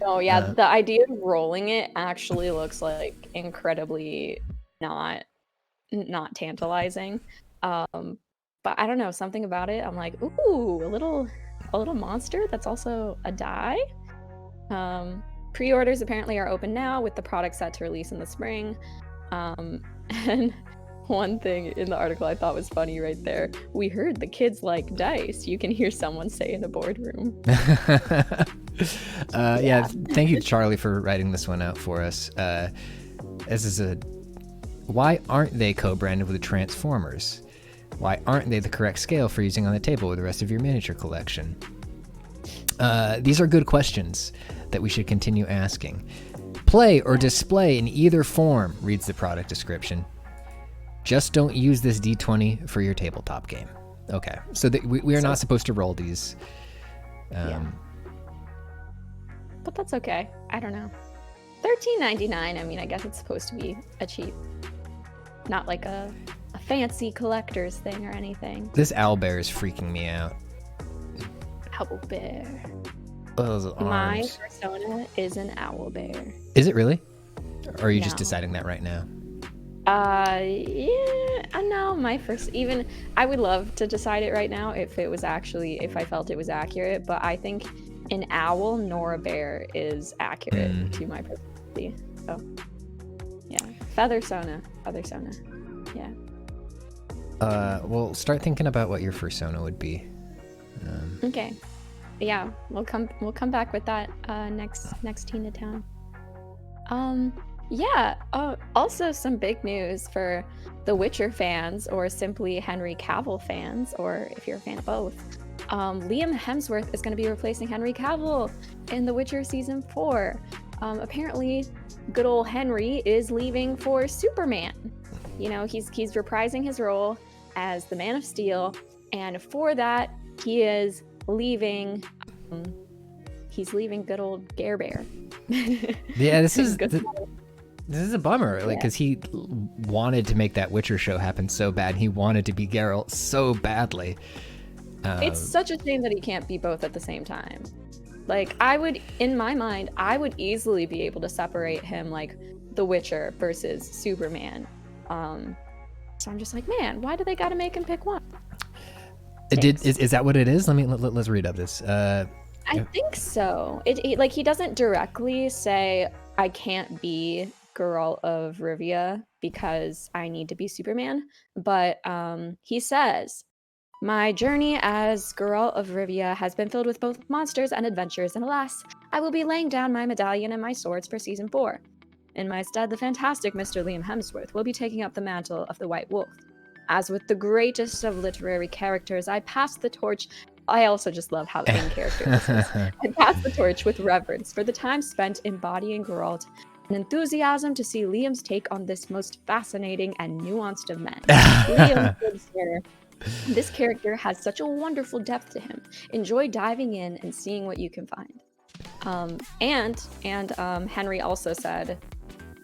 Oh yeah, the idea of rolling it actually looks like incredibly not tantalizing. But I don't know, something about it. I'm like, ooh, a little monster that's also a die. Pre-orders apparently are open now, with the product set to release in the spring. And one thing in the article I thought was funny right there. We heard the kids like dice. You can hear someone say in a boardroom. Yeah, thank you, Charlie, for writing this one out for us. This is why aren't they co-branded with the Transformers? Why aren't they the correct scale for using on the table with the rest of your miniature collection? These are good questions that we should continue asking. Play or display in either form, reads the product description. Just don't use this D20 for your tabletop game. Okay, so we are not supposed to roll these. But that's okay. I don't know. $13.99. I mean, I guess it's supposed to be a cheap, not like a fancy collector's thing or anything. This owlbear is freaking me out. Owlbear. Those arms. My persona is an owlbear. Is it really? Or are you just deciding that right now? Yeah, no, I would love to decide it right now if I felt it was accurate, but I think an owl nor a bear is accurate to my personality. So, yeah. Feathersona. Yeah. Well, start thinking about what your fursona would be. Okay. Yeah, we'll come back with that next Teen to Town. Yeah. Also some big news for The Witcher fans, or simply Henry Cavill fans, or if you're a fan of both. Liam Hemsworth is going to be replacing Henry Cavill in The Witcher season 4. Apparently, good old Henry is leaving for Superman. You know, he's reprising his role as the Man of Steel, and for that, he is leaving. He's leaving good old Gare Bear. Yeah, this is a bummer, like, because he wanted to make that Witcher show happen so bad. He wanted to be Geralt so badly. It's such a shame that he can't be both at the same time. Like, in my mind, I would easily be able to separate him, like, The Witcher versus Superman. So I'm just like, man, why do they gotta make him pick one? Is that what it is? Let's read up this. I think so. Like, he doesn't directly say, I can't be Geralt of Rivia because I need to be Superman, but he says, my journey as Geralt of Rivia has been filled with both monsters and adventures, and alas, I will be laying down my medallion and my swords for season 4. In my stead, the fantastic Mr. Liam Hemsworth will be taking up the mantle of the White Wolf. As with the greatest of literary characters, I pass the torch. I also just love how in character this is. I pass the torch with reverence for the time spent embodying Geralt, and enthusiasm to see Liam's take on this most fascinating and nuanced of men. Liam lives here. This character has such a wonderful depth to him. Enjoy diving in and seeing what you can find. And Henry also said,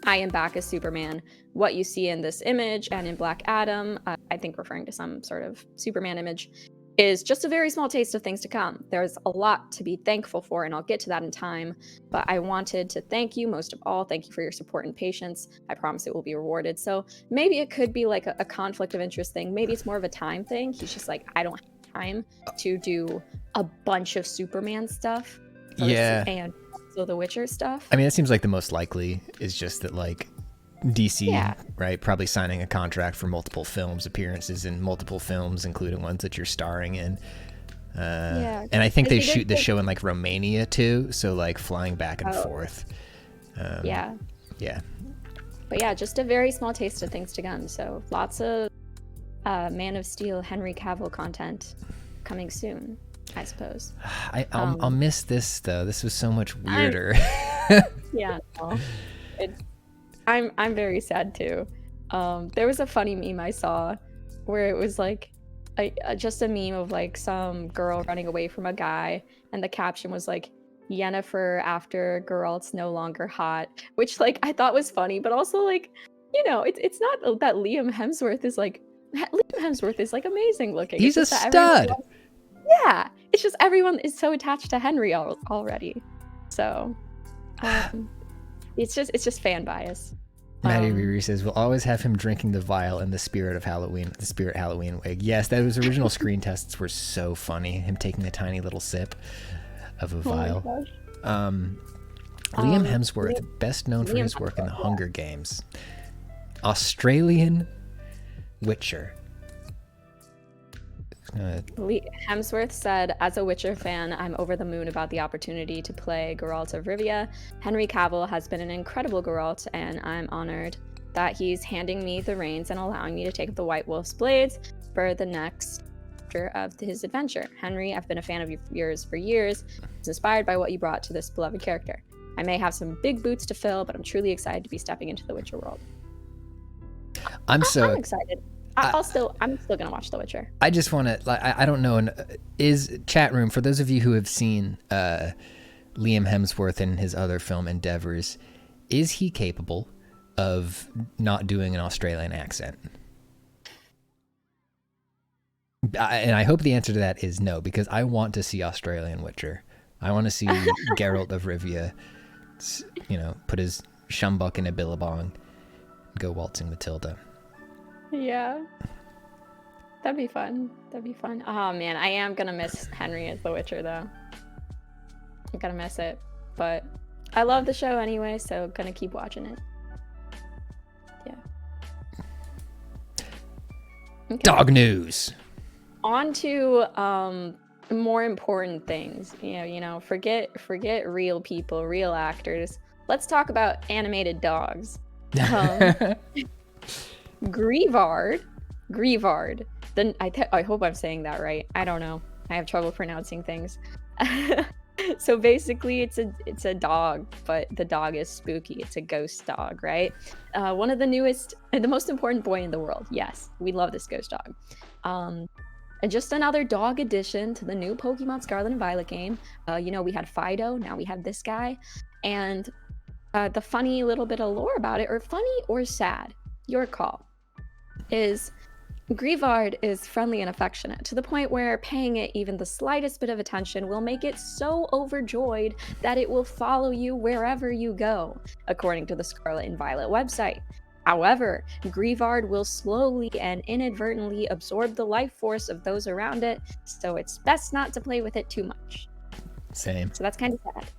I am back as Superman. What you see in this image and in Black Adam, I think referring to some sort of Superman image, is just a very small taste of things to come. There's a lot to be thankful for, and I'll get to that in time. But I wanted to thank you most of all. Thank you for your support and patience. I promise it will be rewarded. So maybe it could be like a conflict of interest thing. Maybe it's more of a time thing. He's just like, I don't have time to do a bunch of Superman stuff. And also the Witcher stuff. I mean, it seems like the most likely is just that, like, DC, right? Probably signing a contract for multiple films, appearances in multiple films, including ones that you're starring in. And I think they shoot the show in, like, Romania too, so, like, flying back and forth. But yeah, just a very small taste of things to come. So lots of Man of Steel Henry Cavill content coming soon, I suppose. I'll miss this though. This was so much weirder. I'm very sad too. There was a funny meme I saw where it was like just a meme of like some girl running away from a guy, and the caption was like, Yennefer after Geralt's no longer hot, which like I thought was funny, but also like, you know, it's not that Liam Hemsworth is like amazing looking. He's a stud. It's just everyone is so attached to Henry already. So it's just fan bias. Maddie Riri says, we'll always have him drinking the vial in the spirit Halloween wig. Yes, those original screen tests were so funny. Him taking a tiny little sip of a vial. Liam Hemsworth, best known for his work in the Hunger Games. Australian Witcher. Hemsworth said, as a Witcher fan, I'm over the moon about the opportunity to play Geralt of Rivia. Henry Cavill has been an incredible Geralt, and I'm honored that he's handing me the reins and allowing me to take up the White Wolf's blades for the next chapter of his adventure. Henry, I've been a fan of yours for years. I was inspired by what you brought to this beloved character. I may have some big boots to fill, but I'm truly excited to be stepping into the Witcher world. I'm excited. I'm still gonna watch The Witcher. I just want to. I don't know. Is chat room, for those of you who have seen Liam Hemsworth in his other film endeavors, is he capable of not doing an Australian accent? And I hope the answer to that is no, because I want to see Australian Witcher. I want to see Geralt of Rivia, you know, put his shumbuck in a billabong, go waltzing Matilda. Yeah. That'd be fun. Oh man, I am gonna miss Henry as The Witcher though. I'm gonna miss it. But I love the show anyway, so gonna keep watching it. Yeah. Okay. Dog news. On to more important things. You know, forget real people, real actors. Let's talk about animated dogs. Grievard. I hope I'm saying that right. I don't know. I have trouble pronouncing things. So basically, it's a dog, but the dog is spooky. It's a ghost dog, right? One of the newest and the most important boy in the world. Yes, we love this ghost dog. And just another dog addition to the new Pokemon Scarlet and Violet game. You know, we had Fido, now we have this guy. And the funny little bit of lore about it, or funny or sad, your call, is Grievard is friendly and affectionate to the point where paying it even the slightest bit of attention will make it so overjoyed that it will follow you wherever you go, according to the Scarlet and Violet website. However, Grievard will slowly and inadvertently absorb the life force of those around it, so it's best not to play with it too much. Same. So that's kind of sad.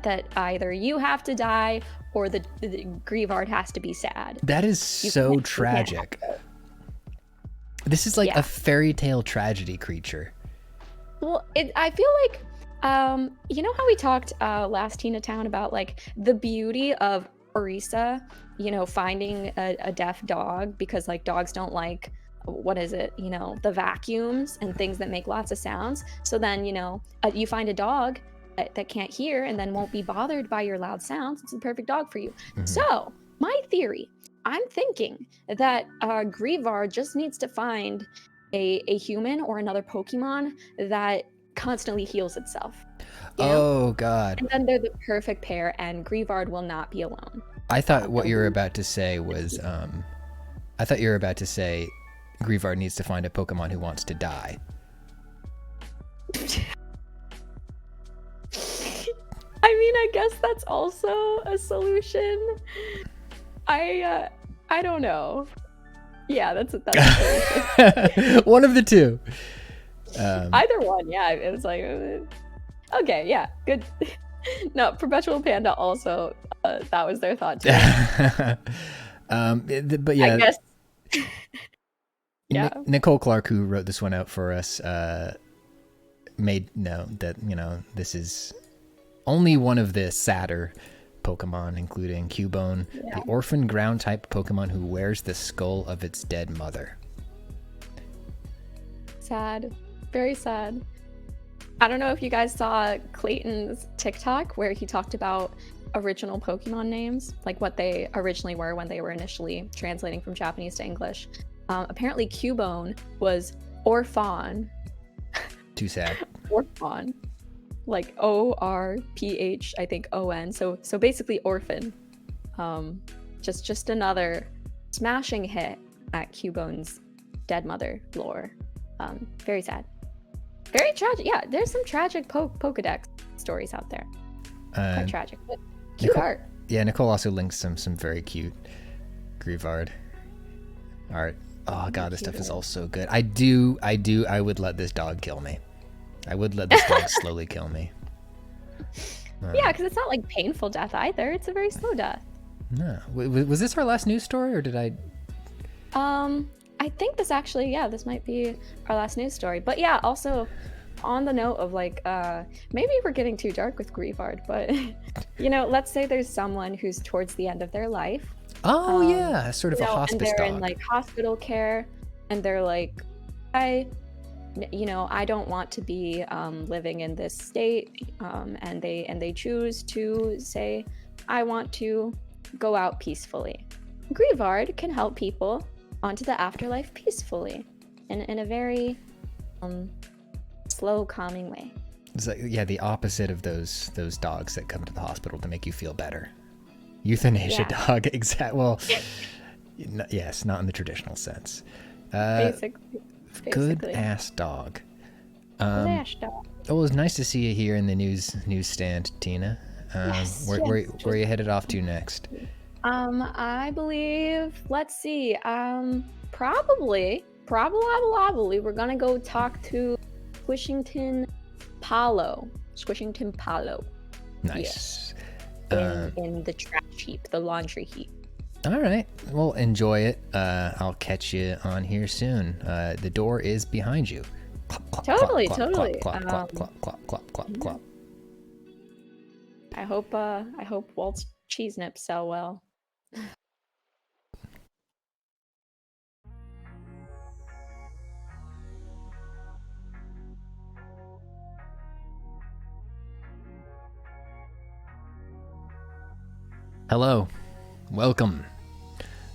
That either you have to die or the Grievard has to be sad. That is so tragic. This is like a fairy tale tragedy creature. Well, I feel like, you know how we talked last Tina Town about like the beauty of Orisa, you know, finding a deaf dog because like dogs don't like, what is it, you know, the vacuums and things that make lots of sounds. So then, you know, you find a dog that can't hear and then won't be bothered by your loud sounds. It's the perfect dog for you. Mm-hmm. So my theory, I'm thinking that Grievard just needs to find a human or another Pokemon that constantly heals itself. Oh, God. And then they're the perfect pair, and Grievard will not be alone. I thought what you were about to say was, I thought you were about to say Grievard needs to find a Pokemon who wants to die. I mean, I guess that's also a solution. I don't know. Yeah, that's a solution. One of the two. Either one, yeah. It was like, okay, yeah, good. No, Perpetual Panda also, that was their thought too. But yeah. I guess. Yeah. Nicole Clark, who wrote this one out for us, made note that, you know, this is only one of the sadder Pokemon, including Cubone, the orphan ground type Pokemon who wears the skull of its dead mother. Sad. Very sad. I don't know if you guys saw Clayton's TikTok where he talked about original Pokemon names, like what they originally were when they were initially translating from Japanese to English. Apparently Cubone was Orphan. Too sad. Orphan. Like O-R-P-H, I think O-N. So basically orphan. Just another smashing hit at Cubone's dead mother lore. Very sad. Very tragic. Yeah, there's some tragic Pokedex stories out there. Quite tragic, but cute art. Yeah, Nicole also links some very cute Grievard art. Oh God, this stuff is all so good. I would let this dog kill me. I would let this dog slowly kill me. Yeah, because it's not like painful death either. It's a very slow death. No. Was this our last news story, or did I? I think this actually, this might be our last news story. But yeah, also on the note of like, maybe we're getting too dark with Grievard, but you know, let's say there's someone who's towards the end of their life. Oh yeah, sort of a hospice and they're dog. In like hospital care, and they're like, I don't want to be living in this state, and they choose to say, I want to go out peacefully. Grievard can help people onto the afterlife peacefully, in a very slow, calming way. It's like, the opposite of those dogs that come to the hospital to make you feel better. Euthanasia dog, exact. Well, yes, not in the traditional sense. Basically. Good ass dog. Good ass dog. It was nice to see you here in the newsstand, Tina. Where are you headed off to next? I believe. Let's see. Probably we're gonna go talk to Squishington Palo. Nice. In the trash heap, the laundry heap. All right. Well, enjoy it. I'll catch you on here soon. The door is behind you. Totally. Clop, clop, clop. I hope Walt's cheese nips sell well. Hello. Welcome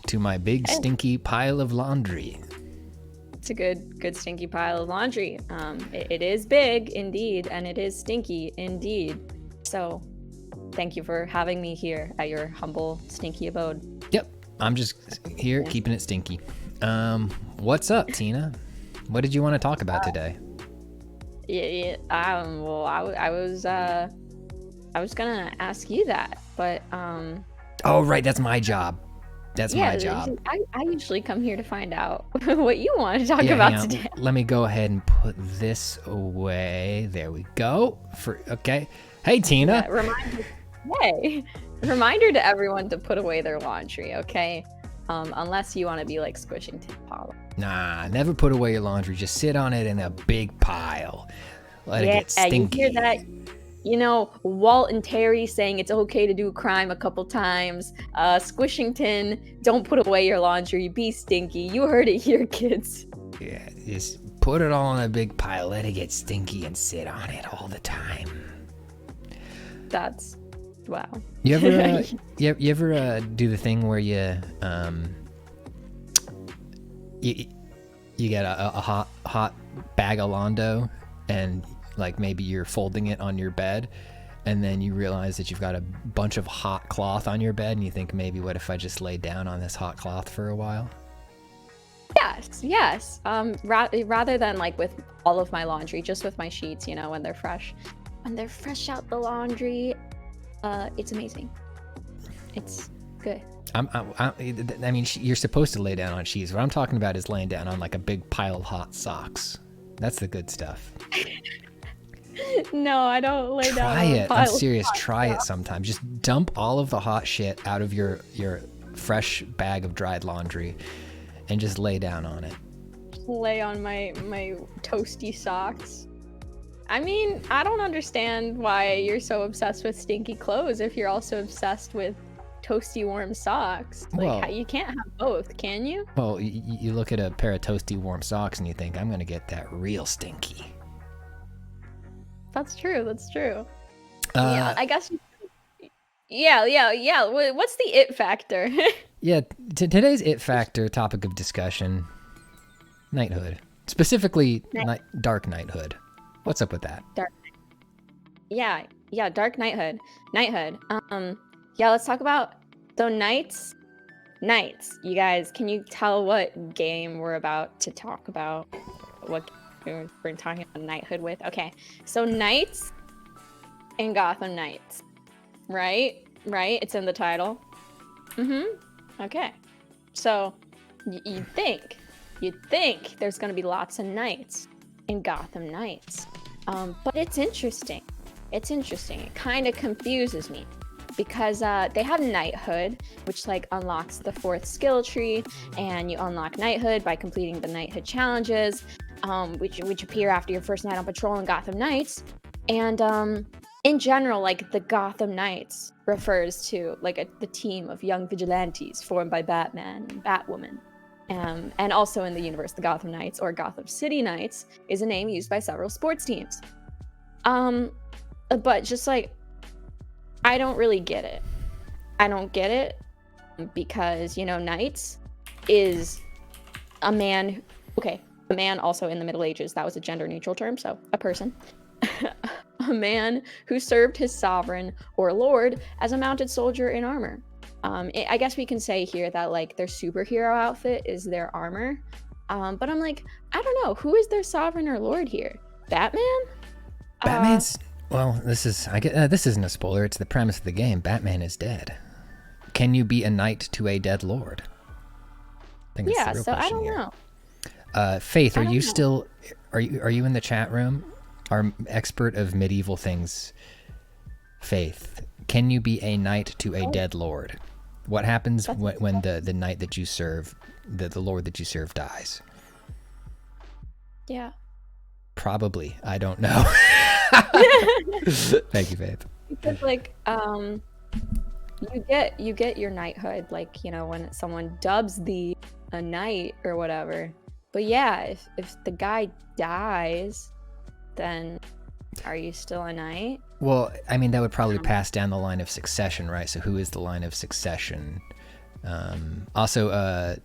to my big stinky pile of laundry. It's a good stinky pile of laundry. It is big indeed, and it is stinky indeed. So thank you for having me here at your humble stinky abode. Yep, I'm just here keeping it stinky. What's up, Tina? What did you want to talk about today? Well, I was gonna ask you that, but Oh, right, that's my job. That's my job. I usually come here to find out what you want to talk hang about on. today. Let me go ahead and put this away. There we go. Okay. Hey, Tina. Reminder to everyone to put away their laundry, okay? Unless you want to be like squishing Paula. Nah, never put away your laundry. Just sit on it in a big pile. Let it get stinky. You hear that? You know, Walt and Terry saying it's okay to do crime a couple times. Squishington, don't put away your laundry. Be stinky. You heard it here, kids. Yeah, just put it all in a big pile. Let it get stinky and sit on it all the time. That's wow. You ever you ever do the thing where you get a hot bag of Londo, and like maybe you're folding it on your bed, and then you realize that you've got a bunch of hot cloth on your bed, and you think, maybe what if I just lay down on this hot cloth for a while? Yes. Rather than like with all of my laundry, just with my sheets, you know, when they're fresh out the laundry, it's amazing. It's good. I mean, you're supposed to lay down on sheets. What I'm talking about is laying down on like a big pile of hot socks. That's the good stuff. No, I don't lay down. Try it. I'm serious. Try it sometime. Just dump all of the hot shit out of your fresh bag of dried laundry and just lay down on it. Lay on my toasty socks. I mean, I don't understand why you're so obsessed with stinky clothes if you're also obsessed with toasty warm socks. Like, you can't have both, can you? Well, you look at a pair of toasty warm socks and you think, I'm gonna get that real stinky. That's true. Yeah, I guess. Yeah. What's the it factor? Yeah, today's it factor topic of discussion: knighthood, specifically dark knighthood. What's up with that? Yeah, dark knighthood. Yeah, let's talk about knights. You guys, can you tell what game we're about to talk about? What we're talking about knighthood with? Okay, so knights in Gotham Knights, right? It's in the title. Okay, so you'd think there's gonna be lots of knights in Gotham Knights, but it's interesting. It kind of confuses me because they have knighthood, which like unlocks the 4th skill tree, and you unlock knighthood by completing the knighthood challenges, which appear after your first night on patrol in Gotham Knights. And in general, like the Gotham Knights refers to like the team of young vigilantes formed by Batman and Batwoman. And also in the universe, the Gotham Knights, or Gotham City Knights, is a name used by several sports teams. But just like, I don't really get it. Because, you know, Knights is a man. Okay, a man also in the Middle Ages. That was a gender neutral term, so a person. A man who served his sovereign or lord as a mounted soldier in armor. I guess we can say here that like their superhero outfit is their armor. But I'm like, I don't know, who is their sovereign or lord here? Batman? Batman's this isn't a spoiler. It's the premise of the game. Batman is dead. Can you be a knight to a dead lord? I think that's the real question I don't here. know. Faith, are you still? Are you in the chat room? Our expert of medieval things, Faith. Can you be a knight to a dead lord? What happens when the knight that you serve, the lord that you serve, dies? Yeah. Probably. I don't know. Thank you, Faith. Because like you get your knighthood, like, you know, when someone dubs thee a knight or whatever. But yeah, if the guy dies, then are you still a knight? Well, I mean, that would probably pass down the line of succession, right? So who is the line of succession? Also,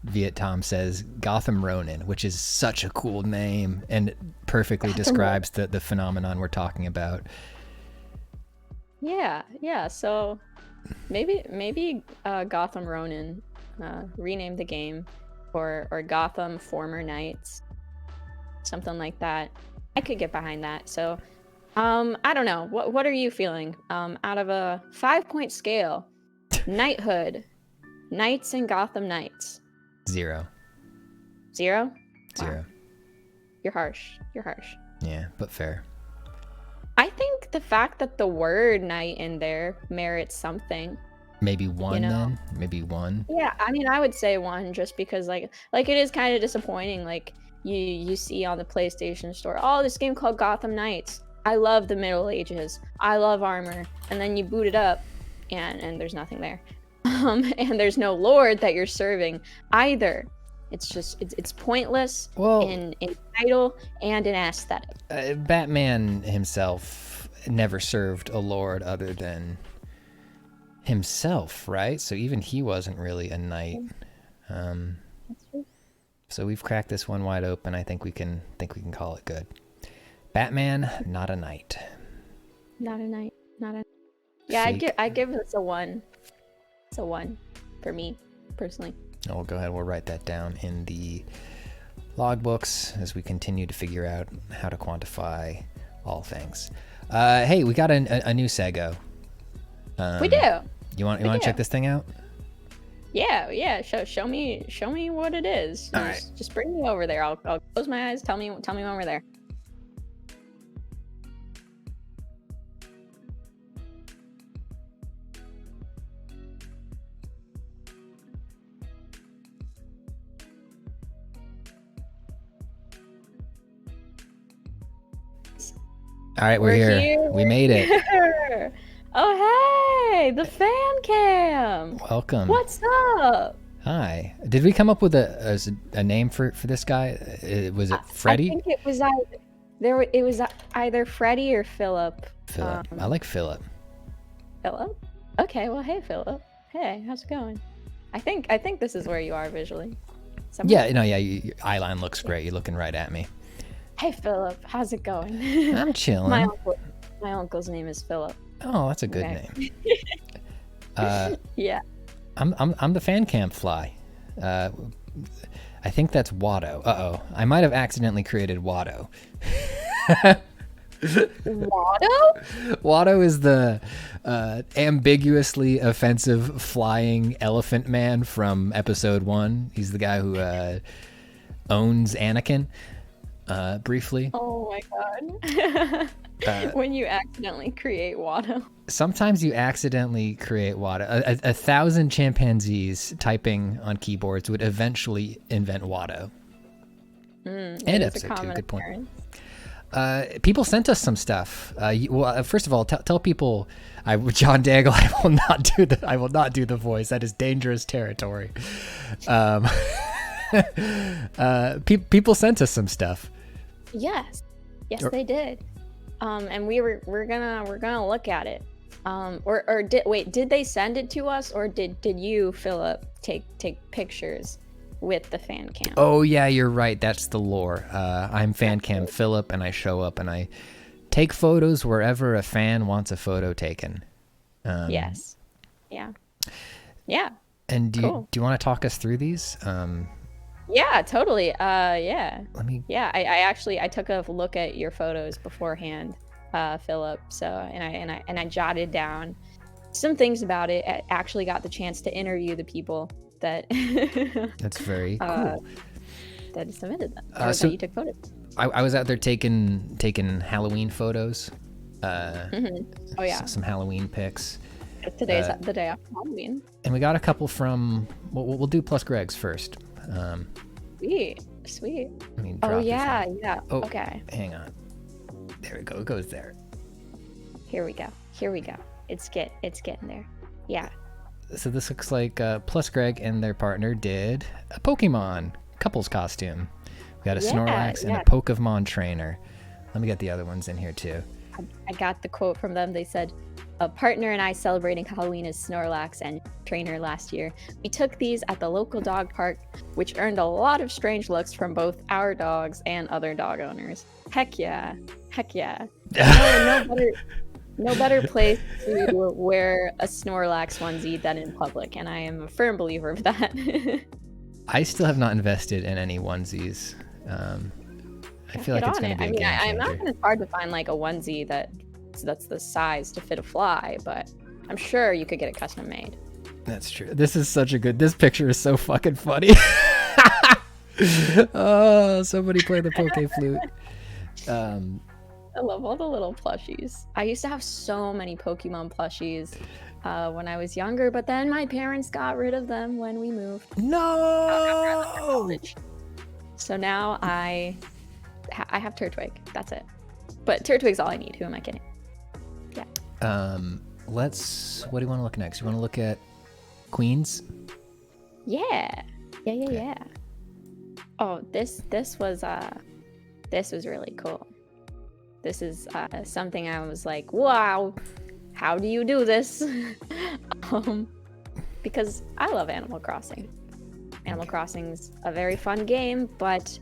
Viet Tom says Gotham Ronin, which is such a cool name and it perfectly describes the phenomenon we're talking about. Yeah, yeah. So maybe Gotham Ronin, rename the game, or Gotham Former Knights, something like that. I could get behind that. So, I don't know. What are you feeling? Out of a 5-point scale, knighthood, knights and Gotham Knights. 0. 0? 0. Wow. You're harsh. You're harsh. Yeah, but fair. I think the fact that the word knight in there merits something. Maybe 1 then? know? Maybe 1? Yeah, I mean, I would say 1 just because like it is kind of disappointing. Like you see on the PlayStation Store, oh, this game called Gotham Knights. I love the Middle Ages. I love armor. And then you boot it up and there's nothing there. And there's no lord that you're serving either. It's just it's pointless in title and in aesthetic. Batman himself never served a lord other than himself, right? So even he wasn't really a knight. That's true. So we've cracked this one wide open. I think we can call it good. Batman, not a knight. Not a knight. Not a. Yeah, I'd give this a 1. It's a 1 for me personally. Oh, we'll go ahead. We'll write that down in the logbooks as we continue to figure out how to quantify all things. Hey, we got a new Sego. We do. You want to check this thing out? Yeah. Show me what it is. All right. Just bring me over there. I'll close my eyes. Tell me when we're there. All right, we're here. We made it. Oh, hey, the fan cam. Welcome. What's up? Hi. Did we come up with a name for this guy? Was it Freddy? I think it was either Freddy or Philip. Philip. I like Philip. Philip? Okay, well, hey, Philip. Hey, how's it going? I think this is where you are visually. Somewhere. Yeah, your eyeline looks great. You're looking right at me. Hey, Philip, how's it going? I'm chilling. My uncle's name is Philip. Oh, that's a good name. Yeah. I'm the fan cam fly. I think that's Watto. Uh-oh. I might have accidentally created Watto. Watto? Watto is the ambiguously offensive flying elephant man from episode 1. He's the guy who owns Anakin. Briefly. Oh my god. When you accidentally create Watto. Sometimes you accidentally create Watto. 1,000 chimpanzees typing on keyboards would eventually invent Watto. And episode 2, good point. People sent us some stuff. First of all, tell people, John Daigle, I will not do the voice. That is dangerous territory. People sent us some stuff. Yes, they did. And we're gonna look at it. Did they send it to us, or did you, Philip, take pictures with the fan cam? Oh yeah, you're right. That's the lore. I'm fan cam Philip, and I show up and I take photos wherever a fan wants a photo taken. Yes. Yeah. And do you want to talk us through these? Yeah, totally. Yeah. Let me. Yeah, I took a look at your photos beforehand, Philip. So and I jotted down some things about it. I actually got the chance to interview the people that. That's very cool. That submitted them. So that you took photos. I was out there taking Halloween photos. Oh yeah. Some Halloween pics. Today's the day after Halloween. And we got a couple from. We'll do Plus Greg's first. Sweet. Let me Oh drop yeah. Oh, okay. Hang on. There we go. It goes there. Here we go. It's getting there. Yeah. So this looks like Plus Greg and their partner did a Pokemon couples costume. We got a Snorlax and a Pokemon trainer. Let me get the other ones in here too. I got the quote from them. They said, "A partner and I celebrating Halloween as Snorlax and Trainer last year. We took these at the local dog park, which earned a lot of strange looks from both our dogs and other dog owners. Heck yeah. Heck yeah. No better place to wear a Snorlax onesie than in public, and I am a firm believer of that." I still have not invested in any onesies. I feel like it's going to be a game changer. I imagine it's hard to find like a onesie that's the size to fit a fly, but I'm sure you could get it custom made. That's true. This picture is so fucking funny. Oh, somebody play the poke flute. I love all the little plushies. I used to have so many Pokemon plushies when I was younger, but then my parents got rid of them when we moved. No! So now I have Turtwig. That's it. But Turtwig's all I need. Who am I kidding? Yeah. What do you want to look at next? You want to look at Queens? Yeah. Oh, this was really cool. This is something I was like, wow, how do you do this? Because I love Animal Crossing. Animal Crossing's a very fun game, but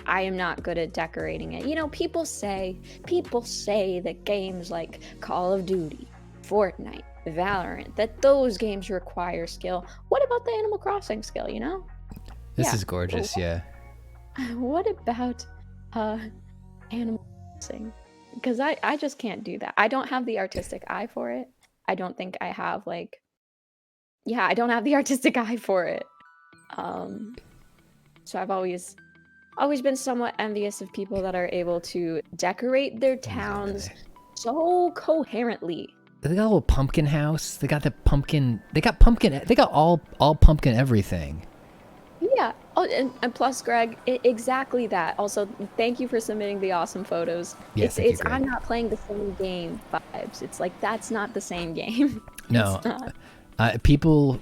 I am not good at decorating it. You know, people say that games like Call of Duty, Fortnite, Valorant, that those games require skill. What about the Animal Crossing skill, you know? This is gorgeous, yeah. What about Animal Crossing? Because I just can't do that. I don't have the artistic eye for it. I don't think I have I don't have the artistic eye for it. So I've always been somewhat envious of people that are able to decorate their towns so coherently. They got a little pumpkin house. They got pumpkin. They got all pumpkin everything. Yeah. Oh, and plus, Greg, exactly that. Also, thank you for submitting the awesome photos. Yes, I'm not playing the same game vibes. It's like that's not the same game. No. People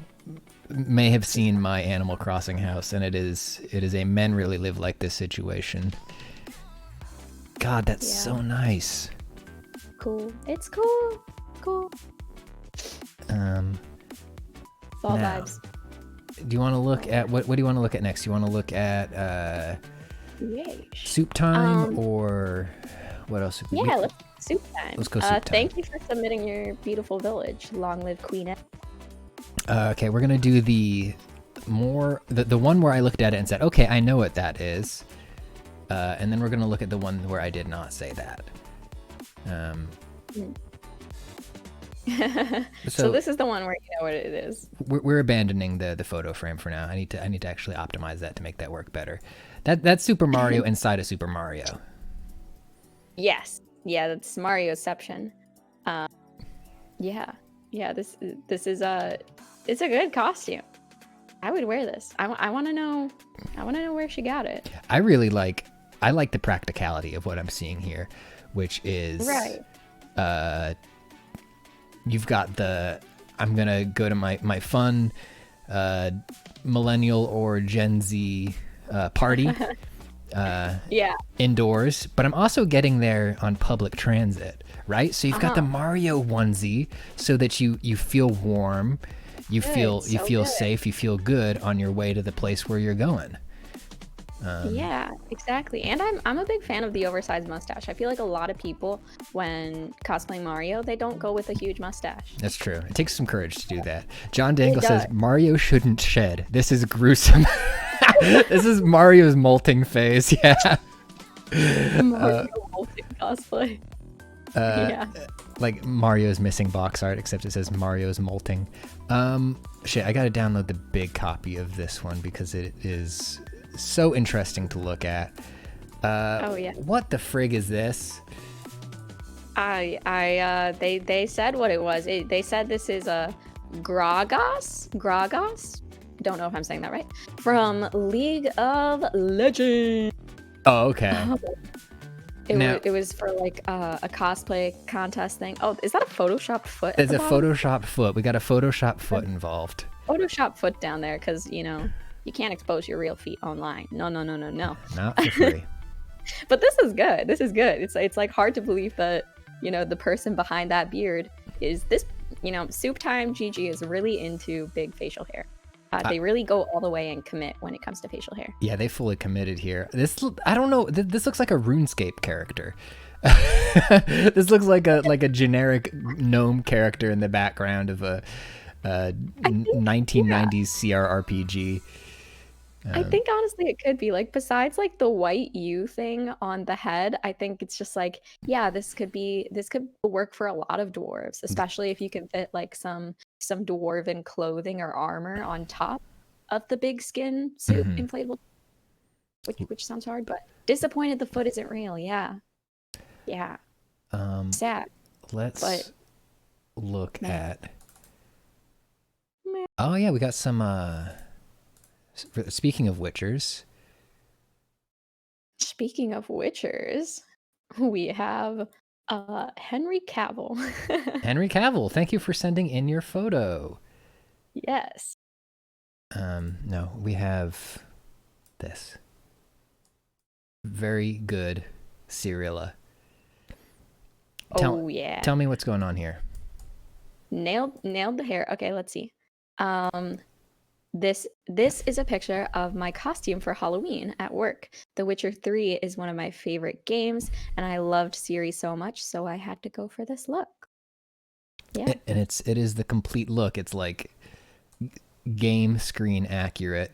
may have seen my Animal Crossing house, and it is a men really live like this situation. God, that's so nice. Cool. It's cool. It's all vibes. Do you want to look at what do you want to look at next? You want to look at soup time or what else? Let's soup time. Let's go soup time. Thank you for submitting your beautiful village. Long live Queen Ed. Okay, we're gonna do the one where I looked at it and said, okay, I know what that is, and then we're gonna look at the one where I did not say that. So this is the one where you know what it is. We're abandoning the photo frame for now. I need to actually optimize that to make that work better. That's Super Mario inside of Super Mario. Yes. Yeah, that's Marioception. This is it's a good costume. I would wear this. I want to know where she got it. I like the practicality of what I'm seeing here, which is you've got I'm gonna go to my fun millennial or Gen Z party indoors, but I'm also getting there on public transit, right? So you've got the Mario onesie so that you feel warm, you feel safe, you feel good on your way to the place where you're going. Yeah, exactly. And I'm a big fan of the oversized mustache. I feel like a lot of people, when cosplaying Mario, they don't go with a huge mustache. That's true. It takes some courage to do that. John Dangle says, Mario shouldn't shed. This is gruesome. This is Mario's molting phase. Yeah. Mario molting cosplay. Like Mario's missing box art, except it says Mario's molting. I gotta download the big copy of this one because it is so interesting to look at. What the frig is this? They said what it was. They said this is a Grogos. Don't know if I'm saying that right. From League of Legends. Oh, okay. It was for like a cosplay contest thing. Oh, is that a photoshopped foot? It's a photoshopped foot. We got a photoshopped foot involved. Photoshop foot down there because you can't expose your real feet online. No. Not for free. But this is good. It's like hard to believe that the person behind that beard is this, Soup Time GG is really into big facial hair. They really go all the way and commit when it comes to facial hair. Yeah, they fully committed here. I don't know. This looks like a RuneScape character. This looks like a generic gnome character in the background of a 1990s CRRPG. I think honestly it could be like, besides like the white U thing on the head, I think it's just like, yeah, this could work for a lot of dwarves, especially if you can fit like some dwarven clothing or armor on top of the big skin suit inflatable, which sounds hard, but disappointed the foot isn't real. Yeah. Sad. Let's look at. Oh yeah, we got some. Speaking of witchers. Speaking of witchers, we have Henry Cavill. Henry Cavill, thank you for sending in your photo. Yes. No, we have this. Very good Cyrilla. Yeah. Tell me what's going on here. Nailed the hair. Okay, let's see. This is a picture of my costume for Halloween at work. The Witcher 3 is one of my favorite games, and I loved Ciri so much, so I had to go for this look. Yeah. And it is the complete look. It's like game screen accurate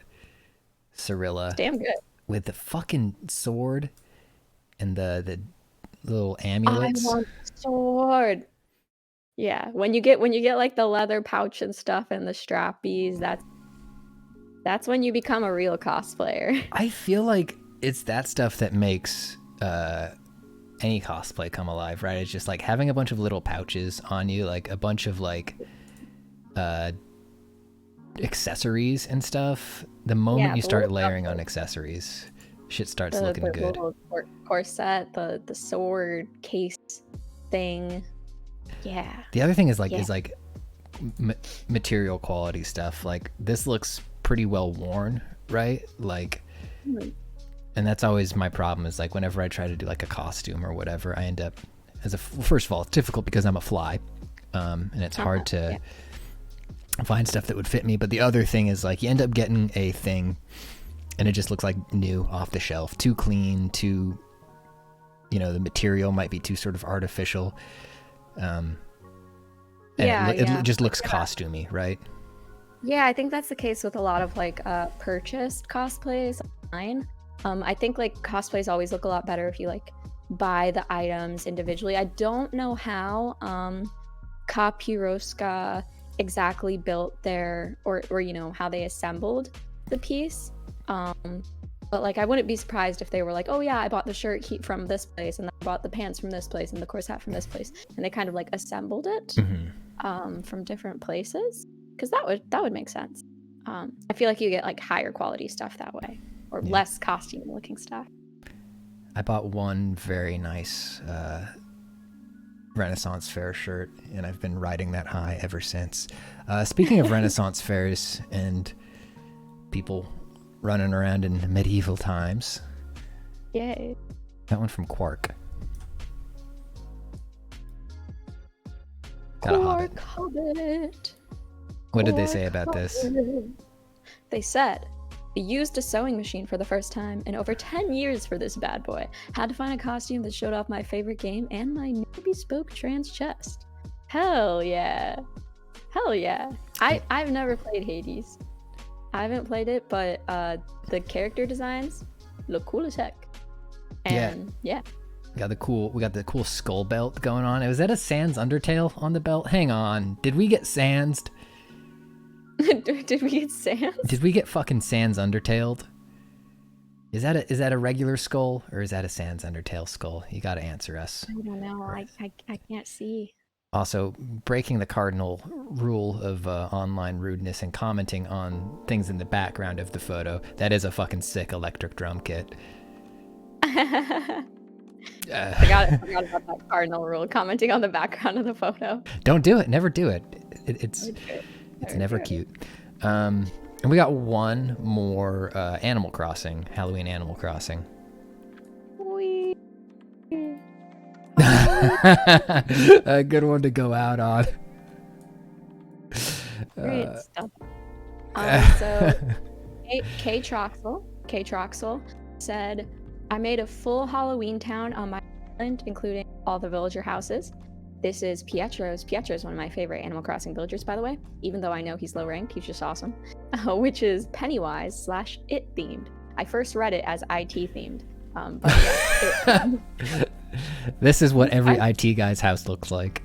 Cyrilla. Damn good. With the fucking sword and the little amulets. I want the sword. Yeah, when you get like the leather pouch and stuff and the strappies, that's when you become a real cosplayer. I feel like it's that stuff that makes any cosplay come alive, right? It's just like having a bunch of little pouches on you, like a bunch of like accessories and stuff. The moment you start layering on accessories, shit starts looking good. The corset, the sword case thing. Yeah. The other thing is like material quality stuff. Like this looks pretty well worn, right? Like, and that's always my problem is like whenever I try to do like a costume or whatever, I end up first of all, it's difficult because I'm a fly, and it's hard to find stuff that would fit me. But the other thing is like you end up getting a thing and it just looks like new off the shelf, too clean, too, the material might be too sort of artificial. It just looks costumey, right? Yeah, I think that's the case with a lot of like purchased cosplays online. I think like cosplays always look a lot better if you like buy the items individually. I don't know how Kapiroska exactly built their or how they assembled the piece. But like I wouldn't be surprised if they were like, oh yeah, I bought the shirt from this place and I bought the pants from this place and the corset from this place, and they kind of like assembled it from different places, because that would make sense. I feel like you get like higher quality stuff that way, or less costume looking stuff. I bought one very nice Renaissance Fair shirt, and I've been riding that high ever since. Speaking of Renaissance fairs and people running around in medieval times. Yay. That one from Quark. Got Quark Hobbit. What did they say about this? They said, I used a sewing machine for the first time in over 10 years for this bad boy. Had to find a costume that showed off my favorite game and my new bespoke trans chest. Hell yeah. Hell yeah. I've never played Hades. I haven't played it, but the character designs look cool as heck. And yeah. We got the cool skull belt going on. Was that a Sans Undertale on the belt? Hang on. Did we get Sansed? Did we get Sans? Did we get fucking Sans Undertaled? Is that a regular skull or is that a Sans Undertale skull? You got to answer us. I don't know. I can't see. Also, breaking the cardinal rule of online rudeness and commenting on things in the background of the photo. That is a fucking sick electric drum kit. Forgot about that cardinal rule, commenting on the background of the photo. Don't do it. Never do it. It's never cute. And we got one more Animal Crossing, Halloween Animal Crossing. A good one to go out on. Great stuff. So K Troxel said, I made a full Halloween town on my island, including all the villager houses. This is Pietro's. Pietro's one of my favorite Animal Crossing villagers, by the way. Even though I know he's low rank, he's just awesome. Which is Pennywise/It themed. I first read it as IT themed. But yeah, This is what every IT guy's house looks like.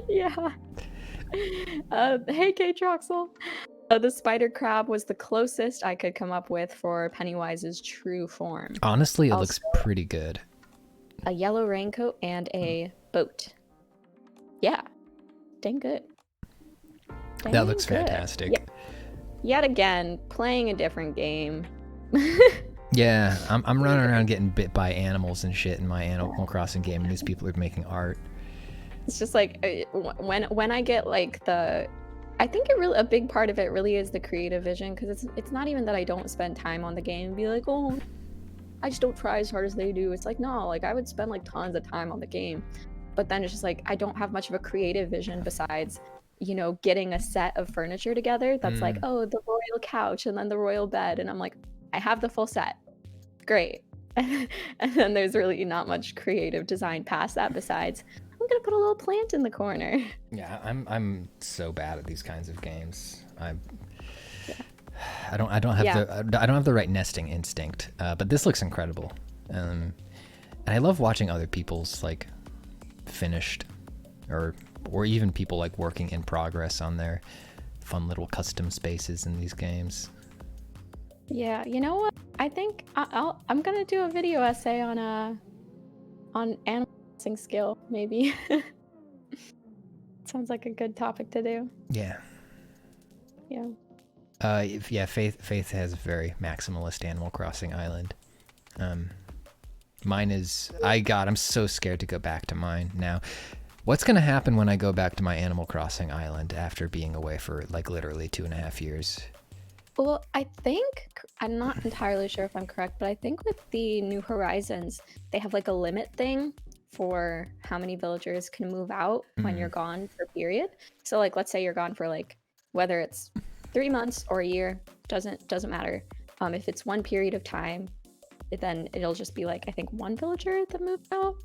Yeah. Hey, K Troxel. The spider crab was the closest I could come up with for Pennywise's true form. Honestly, it Also, looks pretty good. A yellow raincoat and a boat. Yeah. Dang good. That looks good. fantastic. Yet again, playing a different game. Yeah, I'm running around getting bit by animals and shit in my Animal Crossing game, and these people are making art. It's just like when I get like I think a big part of it really is the creative vision, because it's not even that I don't spend time on the game and be like, oh, I just don't try as hard as they do. It's like, no, like I would spend like tons of time on the game, but then it's just like I don't have much of a creative vision besides, you know, getting a set of furniture together that's like, oh, the royal couch and then the royal bed, and I'm like, I have the full set, great. And then there's really not much creative design past that besides, I'm gonna put a little plant in the corner. Yeah, I'm so bad at these kinds of games. I don't have the right nesting instinct. But this looks incredible. And I love watching other people's like finished or even people like working in progress on their fun little custom spaces in these games. Yeah, you know what? I think I'm gonna do a video essay on animal skill, maybe. Sounds like a good topic to do. Yeah. Yeah. Faith has a very maximalist Animal Crossing island. Mine is I'm so scared to go back to mine now. What's gonna happen when I go back to my Animal Crossing island after being away for like literally 2.5 years? Well, I think, I'm not entirely sure if I'm correct, but I think with the New Horizons, they have like a limit thing for how many villagers can move out when you're gone for a period. So like, let's say you're gone for like, whether it's 3 months or a year, doesn't matter. If it's one period of time, then it'll just be like, I think one villager that moved out,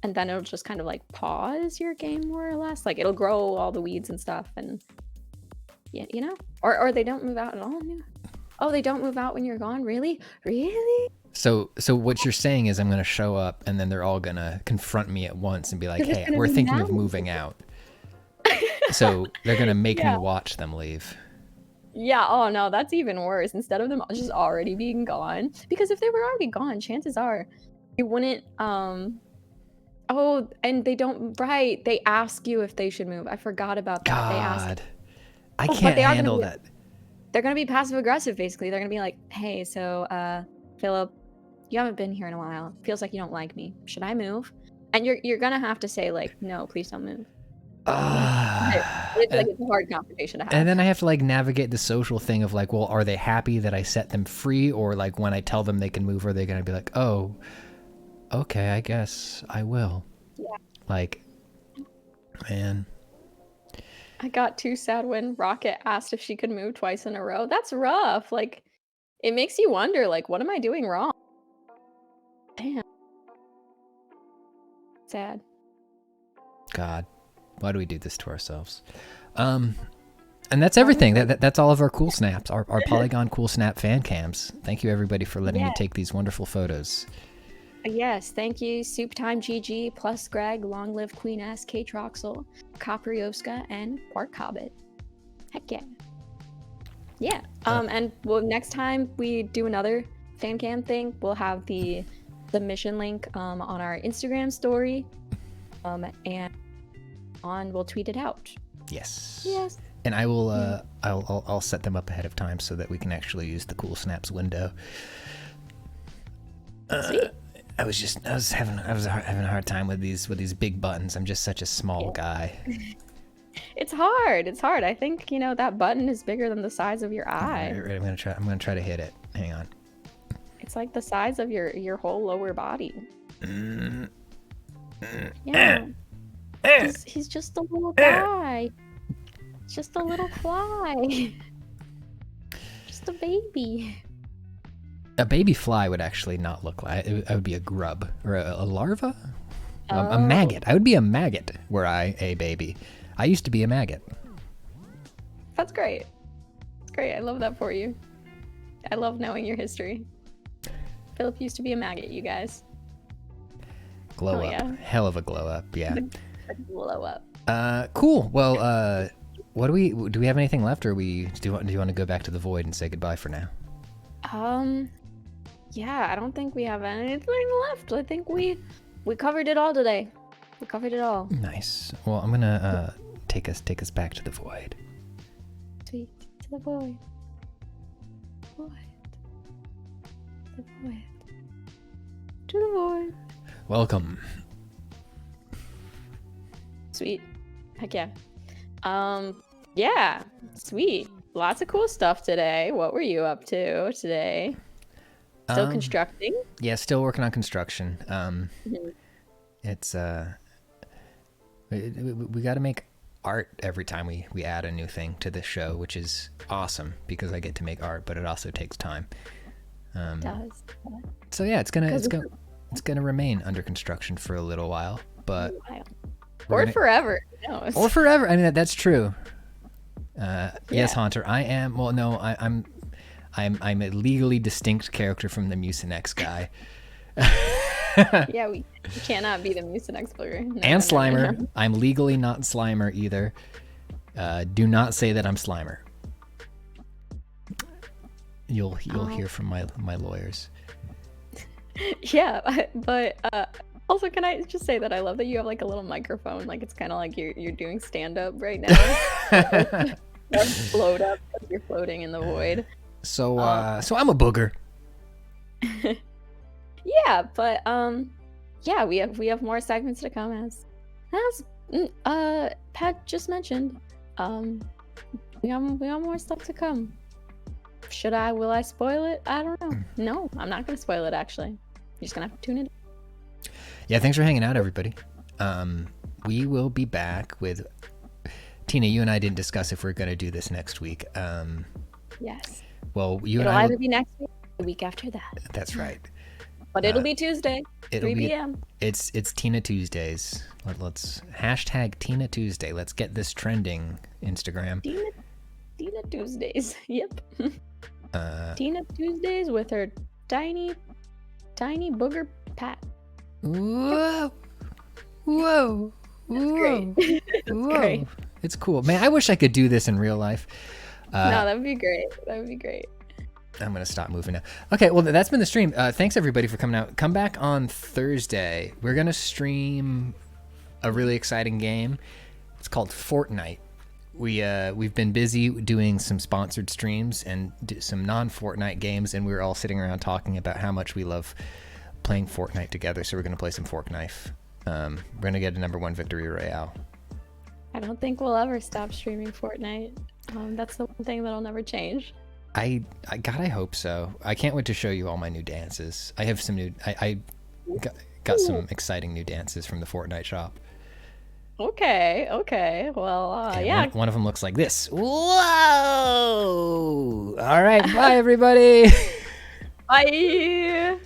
and then it'll just kind of like pause your game more or less. Like it'll grow all the weeds and stuff, and yeah, you know, or they don't move out at all. Oh, they don't move out when you're gone. Really? So what you're saying is I'm gonna show up and then they're all gonna confront me at once and be like, hey, we're thinking of moving out. So they're gonna make me watch them leave. Yeah, oh no, that's even worse. Instead of them just already being gone, because if they were already gone, chances are you wouldn't oh, and they don't, right, they ask you if they should move. I forgot about that. God, they ask. I can't handle that. They're gonna be passive aggressive, basically. They're gonna be like, hey, so Philip, you haven't been here in a while. Feels like you don't like me. Should I move? And you're gonna have to say like, no, please don't move. It's a hard conversation to have. And then I have to like navigate the social thing of like, well, are they happy that I set them free, or like when I tell them they can move, are they gonna be like, oh, okay, I guess I will. Yeah. Like, man. I got too sad when Rocket asked if she could move twice in a row. That's rough. Like, it makes you wonder, like, what am I doing wrong? Damn. Sad. God, why do we do this to ourselves? And that's everything. That's all of our cool snaps, our Polygon Cool Snap fan cams. Thank you everybody for letting me take these wonderful photos. Yes, thank you, Soup Time GG, plus Greg, Long Live Queen S, K Troxel, Koprioska, and Quark Hobbit. Heck yeah. Yeah. And well, next time we do another fan cam thing, we'll have the mission link on our Instagram story. And we'll tweet it out. Yes. Yes. And I will I'll set them up ahead of time so that we can actually use the Cool Snaps window. Sweet. I was having a hard time with these big buttons. I'm just such a small guy. It's hard. I think, you know, that button is bigger than the size of your eye. Right, I'm gonna try to hit it. Hang on. It's like the size of your whole lower body. Yeah. He's just a little guy. Just a little fly. Just a baby. A baby fly would actually not look like it. Would be a grub or a larva, a Oh. maggot. I would be a maggot were I a baby. I used to be a maggot. That's great. It's great. I love that for you. I love knowing your history. Philip used to be a maggot, you guys. Glow Oh, up, yeah. hell of a glow up, yeah. Blow up. Cool. Well, what do we have anything left, or do you want to go back to the void and say goodbye for now? Yeah, I don't think we have anything left. I think we covered it all today. We covered it all. Nice. Well, I'm gonna take us back to the void. Sweet. To the void. Void. The void. To the void. Welcome. Sweet. Heck yeah. Yeah. Sweet. Lots of cool stuff today. What were you up to today? Still constructing? Yeah, still working on construction. It's we got to make art every time we add a new thing to this show, which is awesome because I get to make art, but it also takes time. It does. So yeah, it's gonna remain under construction for a little while, but Or forever. Who knows? or forever. I mean, that's true. Yes, Yeah. Haunter. I am. Well, no, I'm a legally distinct character from the Mucinex guy. Yeah, we cannot be the Mucinex blur. No, And Slimer. I'm legally not Slimer either. Do not say that I'm Slimer. You'll hear from my lawyers. Yeah, but also, can I just say that I love that you have like a little microphone, like it's kind of like you're doing stand up right now. Float up, 'cause you're floating in the void. So I'm a booger. Yeah, but yeah, we have more segments to come as Pat just mentioned. We have more stuff to come. Will I spoil it? I don't know. No, I'm not gonna spoil it actually. You're just gonna have to tune in. Yeah, thanks for hanging out, everybody. We will be back with Tina. You and I didn't discuss if we're going to do this next week. Yes. Well, you It'll and I. either be next week or the week after that. That's right. But it'll be Tuesday, 3 p.m. It's Tina Tuesdays. Let's hashtag Tina Tuesday. Let's get this trending. Instagram. Tina Tuesdays. Yep. Tina Tuesdays with her tiny booger Pat. Whoa. Whoa. That's great. That's great. It's cool. Man, I wish I could do this in real life. No, that would be great. That would be great. I'm going to stop moving now. Okay, well, that's been the stream. Thanks, everybody, for coming out. Come back on Thursday. We're going to stream a really exciting game. It's called Fortnite. We've been busy doing some sponsored streams and some non-Fortnite games, and we were all sitting around talking about how much we love playing Fortnite together, so we're going to play some Fork Knife. We're going to get a #1 victory royale. I don't think we'll ever stop streaming Fortnite. That's the one thing that'll never change. I hope so. I can't wait to show you all my new dances. I have some new... I got some exciting new dances from the Fortnite shop. Okay. Well, And yeah. One of them looks like this. Whoa! All right, bye, everybody. Bye.